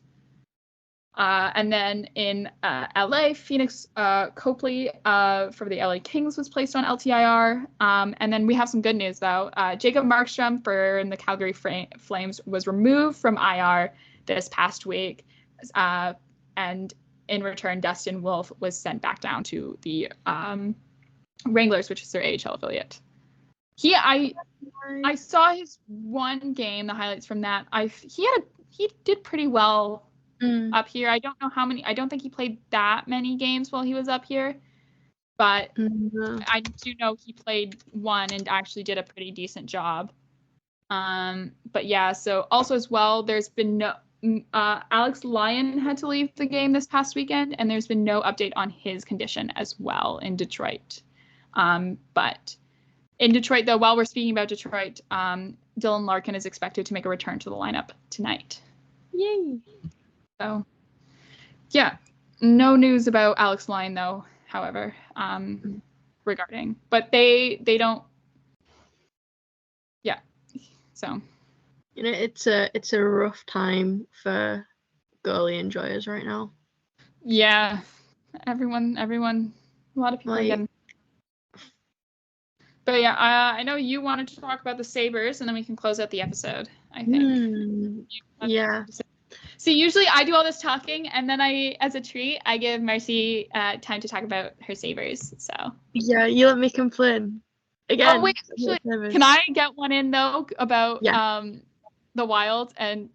And then in LA, Phoenix Copley for the LA Kings was placed on LTIR. And then we have some good news, though. Jacob Markstrom for the Calgary Flames was removed from IR this past week. And in return, Dustin Wolf was sent back down to the Wranglers, which is their AHL affiliate. I saw his one game, the highlights from that. He did pretty well up here. I don't know how many. I don't think he played that many games while he was up here, but I do know he played one and actually did a pretty decent job. But yeah, so also as well, there's been no. Alex Lyon had to leave the game this past weekend, and there's been no update on his condition as well in Detroit. But in Detroit, though, while we're speaking about Detroit, Dylan Larkin is expected to make a return to the lineup tonight. Yay! So, yeah, no news about Alex Lyon, though, however, regarding. But they don't. Yeah, so. It's a rough time for goalie enjoyers right now. Yeah, everyone, a lot of people are getting. But yeah, I know you wanted to talk about the Sabres, and then we can close out the episode, I think. Yeah. See, usually I do all this talking, and then as a treat, I give Marcie time to talk about her Sabres, so. Yeah, you let me complain. Again. Oh, wait, actually, can I get one in, though, about the Wild and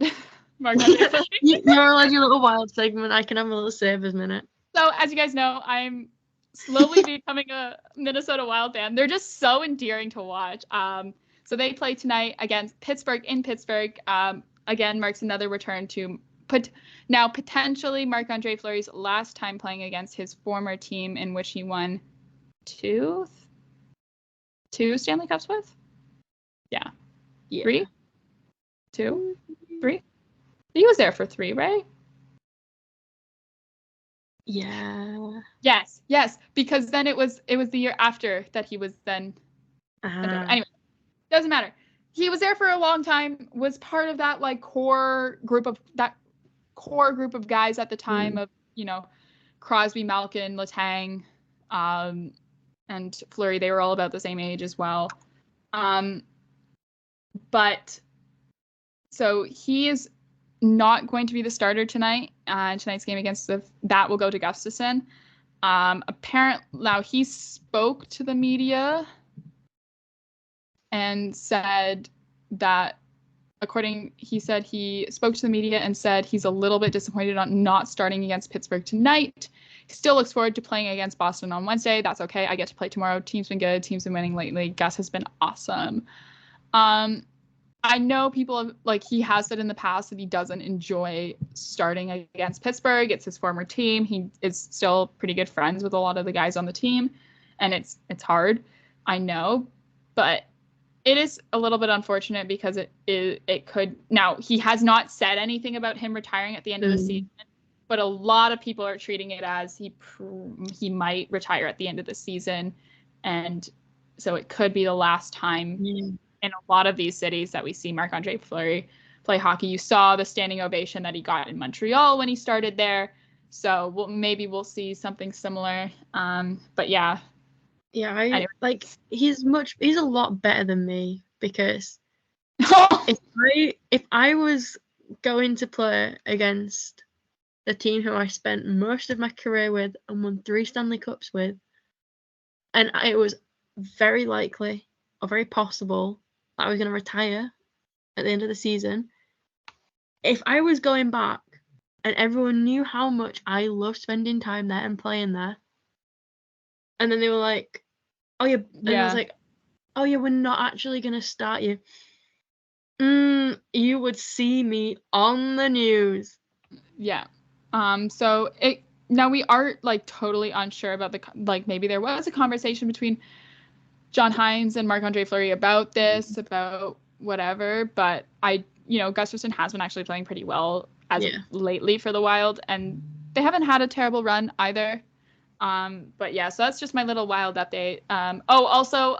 Marc-Andre Fleury? You're allowed your little Wild segment. I can have a little Sabres minute. So, as you guys know, I'm slowly becoming a Minnesota Wild fan. They're just so endearing to watch. So they play tonight against Pittsburgh in Pittsburgh. Again, marks another return to potentially Marc-Andre Fleury's last time playing against his former team, in which he won two Stanley Cups with. Yeah. 3, 2, 3. He was there for 3, right? Yeah. Yes, because then it was the year after that he was then. Anyway, doesn't matter. He was there for a long time. Was part of that core group of guys at the time of Crosby, Malkin, Letang, and Fleury. They were all about the same age as well. But so he is not going to be the starter tonight. Tonight's game against that will go to Gustafsson. Apparently, now he spoke to the media and said that, he spoke to the media and said he's a little bit disappointed on not starting against Pittsburgh tonight. He still looks forward to playing against Boston on Wednesday. That's okay. I get to play tomorrow. Team's been good. Team's been winning lately. Gus has been awesome. I know people he has said in the past that he doesn't enjoy starting against Pittsburgh. It's his former team. He is still pretty good friends with a lot of the guys on the team, and it's hard. I know, but it is a little bit unfortunate because it could. Now, he has not said anything about him retiring at the end of the season, but a lot of people are treating it as he might retire at the end of the season, and so it could be the last time in a lot of these cities that we see Marc-Andre Fleury play hockey. You saw the standing ovation that he got in Montreal when he started there, so maybe we'll see something similar. But yeah. Yeah, like he's a lot better than me, because if I was going to play against the team who I spent most of my career with and won 3 Stanley Cups with, and it was very likely or very possible that I was going to retire at the end of the season, if I was going back and everyone knew how much I loved spending time there and playing there, and then they were like, oh yeah, and I was like, oh yeah, we're not actually gonna start you. You would see me on the news. Yeah. So now we are like totally unsure about maybe there was a conversation between John Hines and Marc-Andre Fleury about this, about whatever, but Gustafsson has been actually playing pretty well lately for the Wild, and they haven't had a terrible run either. But yeah, so that's just my little Wild update. Also,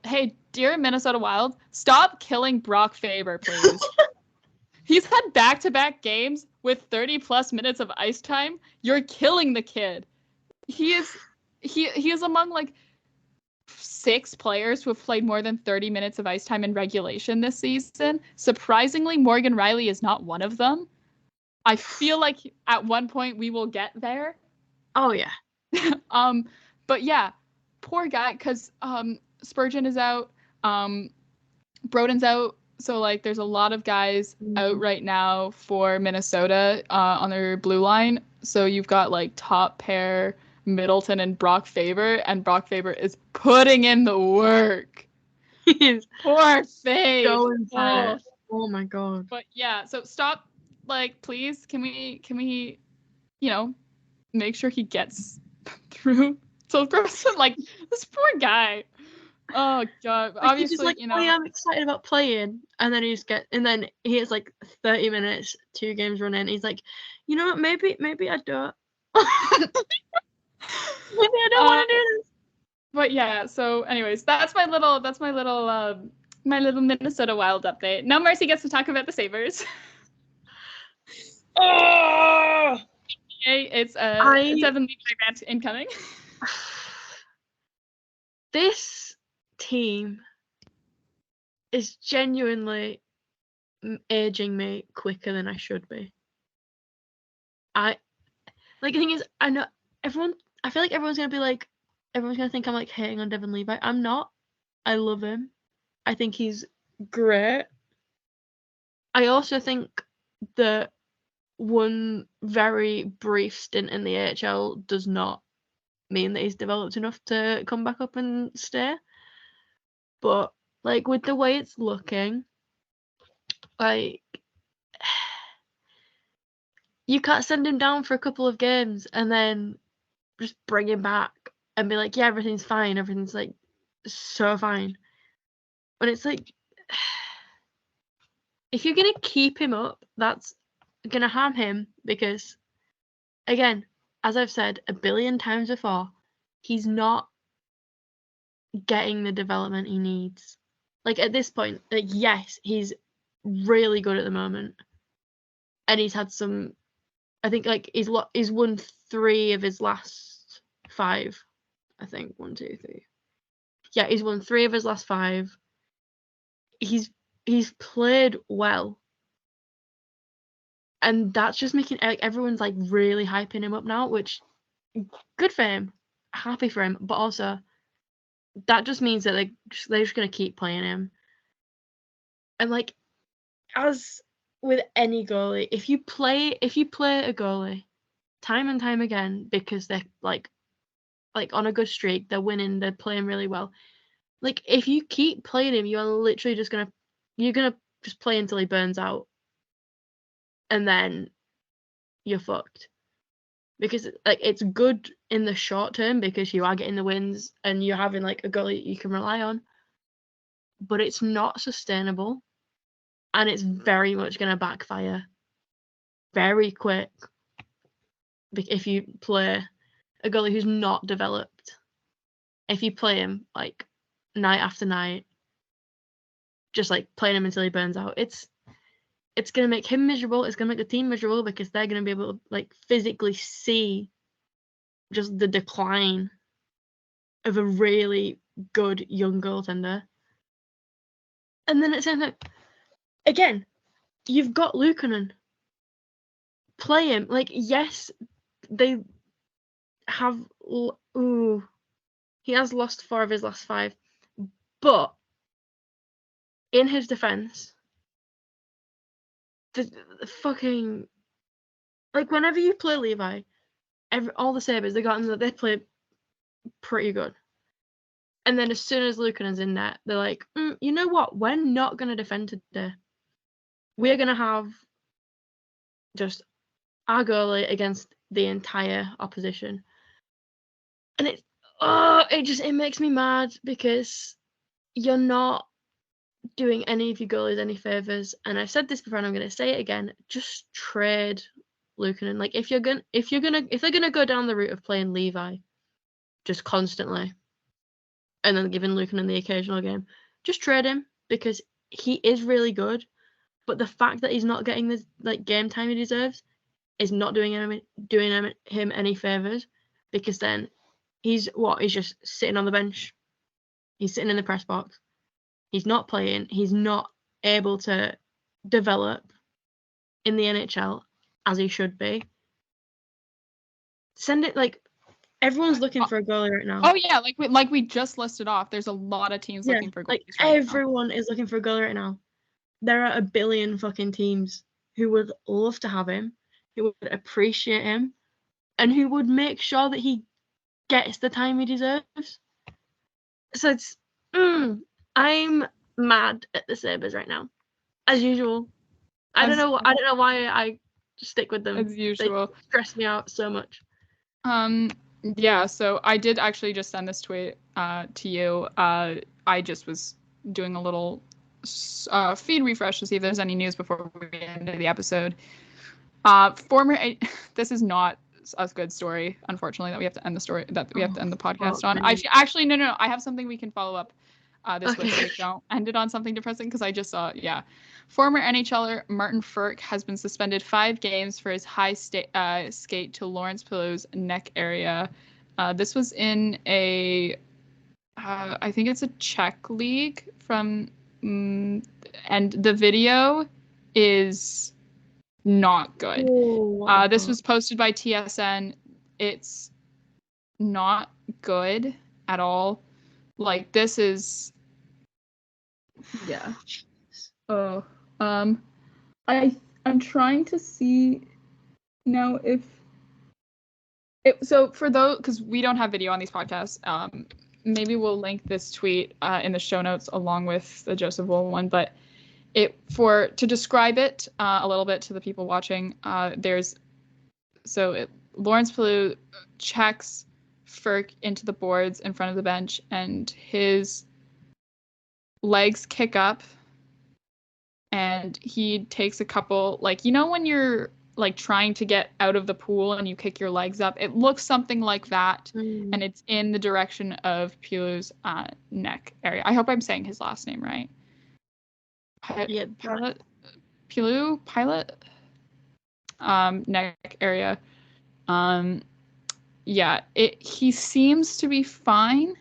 hey, dear Minnesota Wild, stop killing Brock Faber, please. He's had back-to-back games with 30+ minutes of ice time. You're killing the kid. He is among like 6 players who have played more than 30 minutes of ice time in regulation this season. Surprisingly, Morgan Rielly is not one of them. I feel like at one point we will get there. Oh yeah. But yeah, poor guy, because Spurgeon is out, Broden's out, so like there's a lot of guys out right now for Minnesota on their blue line. So you've got like top pair Middleton and Brock Faber, and Brock Faber is putting in the work. Poor thing. Oh my god. But yeah, so stop, like, please, can we make sure he gets through so gross. Like, this poor guy. Oh god. Like, obviously, like, oh yeah, I'm excited about playing, and then he has like 30 minutes, 2 games running. He's like, you know what, maybe I don't. Maybe I don't want to do this. But yeah, so anyways, that's my little Minnesota Wild update. Now Marcie gets to talk about the Sabres. Oh! Okay, it's Devin Levi rant incoming. This team is genuinely aging me quicker than I should be. The thing is, I know everyone. I feel like everyone's gonna think I'm like hating on Devin Levi. I'm not. I love him. I think he's great. I also think that one very brief stint in the AHL does not mean that he's developed enough to come back up and stay. But like, with the way it's looking, like, you can't send him down for a couple of games and then just bring him back and be like, yeah, everything's fine, everything's like so fine. But it's like, if you're gonna keep him up, that's gonna harm him, because, again, as I've said a billion times before, he's not getting the development he needs. Like, at this point, like, yes, he's really good at the moment, and he's had some, I think, like, he's won 3 of his last 5. I think 1, 2, 3. Yeah, he's won 3 of his last 5. He's played well, and that's just making, like, everyone's like really hyping him up now, which, good for him, happy for him, but also that just means that they're just gonna keep playing him. And like, as with any goalie, if you play a goalie time and time again because they're like on a good streak, they're winning, they're playing really well, like, if you keep playing him, you're literally just gonna just play until he burns out, and then you're fucked. Because like, it's good in the short term because you are getting the wins and you're having like a goalie you can rely on. but it's not sustainable, and it's very much going to backfire very quick if you play a goalie who's not developed. If you play him like night after night, just like playing him until he burns out, it's going to make him miserable. It's going to make the team miserable because they're going to be able to like physically see just the decline of a really good young goaltender. And then it's like, again, you've got Luukkonen. Play him. Like, yes, they have. Ooh, he has lost 4 of his last 5, but in his defense, the fucking, like, whenever you play Levi, all the Sabres, they play pretty good. And then as soon as Luukkonen's in net, they're like, you know what? We're not going to defend today. We're going to have just our goalie against the entire opposition. And it makes me mad because you're not doing any of your goalies any favors. And I've said this before and I'm going to say it again. Just trade Luukkonen. Like if they're gonna go down the route of playing Levi just constantly and then giving Luukkonen the occasional game, just trade him because he is really good. But the fact that he's not getting the like game time he deserves is not doing him any favors, because then he's just sitting on the bench. He's sitting in the press box. He's not playing. He's not able to develop in the NHL as he should be. Send it, like, everyone's looking for a goalie right now. Oh yeah, like we just listed off. There's a lot of teams looking for goalies. Like right everyone now. Is looking for a goalie right now. There are a billion fucking teams who would love to have him, who would appreciate him, and who would make sure that he gets the time he deserves. So it's I'm mad at the Sabres right now, as usual. I don't know why I stick with them. As usual, they stress me out so much. Yeah. So I did actually just send this tweet to you. I just was doing a little feed refresh to see if there's any news before we end the episode. This is not a good story, unfortunately, that we have to end the podcast on. Actually, no. I have something we can follow up this week, so we don't end it on something depressing, because I just saw, former NHLer Martin Frk has been suspended 5 games for his high skate to Lawrence Pilou's neck area. This was in I think it's a Czech league and the video is not good. This was posted by TSN. It's not good at all. Like, this is, I'm trying to see now if so for those, because we don't have video on these podcasts, maybe we'll link this tweet in the show notes along with the Joseph Wool one, but to describe it a little bit to the people watching, Lawrence Pilou checks Frk into the boards in front of the bench, and his legs kick up, and he takes a couple, like, you know when you're like trying to get out of the pool and you kick your legs up, it looks something like that, and it's in the direction of Pilou's neck area. I hope I'm saying his last name right. Pilot neck area. He seems to be fine.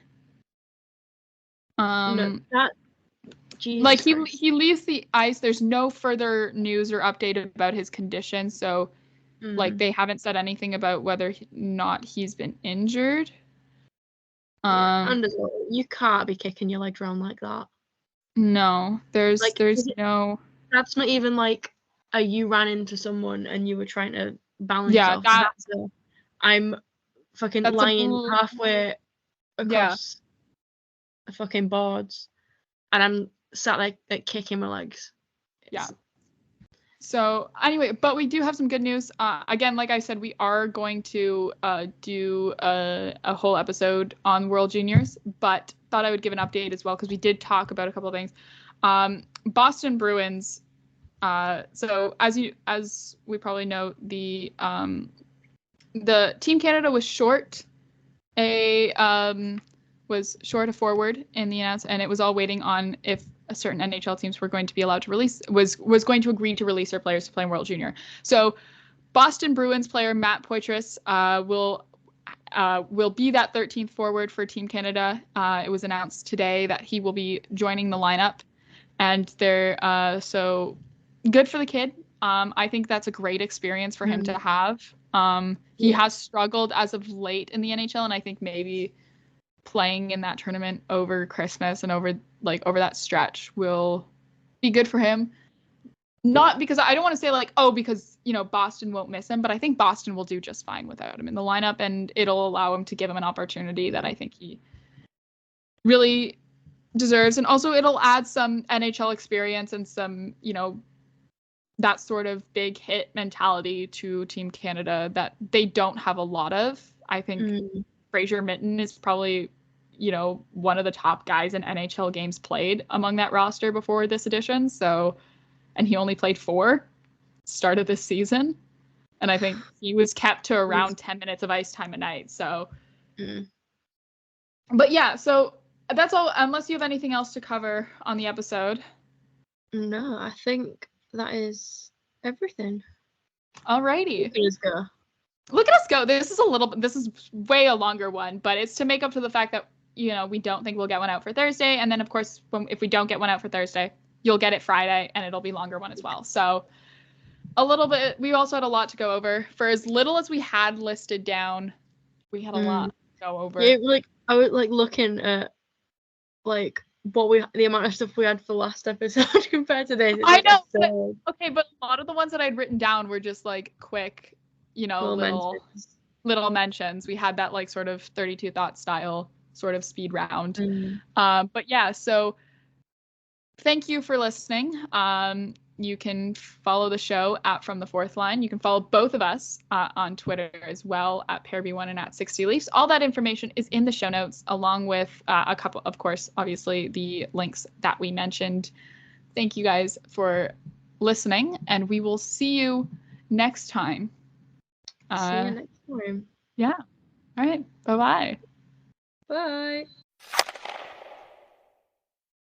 Like he leaves the ice. There's no further news or update about his condition, so like they haven't said anything about whether not he's been injured. You can't be kicking your legs around like that. No, there's no. That's not even like you ran into someone and you were trying to balance off. I'm fucking lying halfway across the fucking boards, and I'm sat like kicking my legs. So anyway, but we do have some good news. Again, like I said, we are going to do a whole episode on World Juniors, but thought I would give an update as well because we did talk about a couple of things. Boston Bruins. So as we probably know, the Team Canada was short a forward in the announce, and it was all waiting on if certain NHL teams were going to be allowed to release was going to agree to release their players to play in World Junior. So Boston Bruins player Matt Poitras will be that 13th forward for Team Canada. It was announced today that he will be joining the lineup, and they're so good for the kid. I think that's a great experience for him to have. He has struggled as of late in the NHL, and I think maybe playing in that tournament over Christmas and over that stretch will be good for him. Not because I don't want to say because Boston won't miss him, but I think Boston will do just fine without him in the lineup, and it'll allow him to give him an opportunity that I think he really deserves. And also it'll add some NHL experience and some, that sort of big hit mentality to Team Canada that they don't have a lot of. I think Fraser Mitten is probably, one of the top guys in NHL games played among that roster before this edition. So, and he only played 4 start of this season. And I think he was kept to around 10 minutes of ice time a night. So, but yeah, so that's all, unless you have anything else to cover on the episode. No, I think that is everything. Alrighty. Let's go. Look at us go. This is way a longer one, but it's to make up to the fact that, we don't think we'll get one out for Thursday. And then, of course, if we don't get one out for Thursday, you'll get it Friday, and it'll be longer one as well. So a little bit, we also had a lot to go over. For as little as we had listed down, we had a lot to go over. Yeah, I was looking at the amount of stuff we had for last episode compared to this. I know. But a lot of the ones that I'd written down were just quick, little mentions. We had that sort of 32 thought style sort of speed round. But yeah, so thank you for listening. You can follow the show at From the Fourth Line. You can follow both of us on Twitter as well at PairB1 and at 60 Leafs. All that information is in the show notes, along with a couple, of course, obviously the links that we mentioned. Thank you guys for listening, and we will see you next time. See you next time. Yeah. All right. Bye-bye. Bye.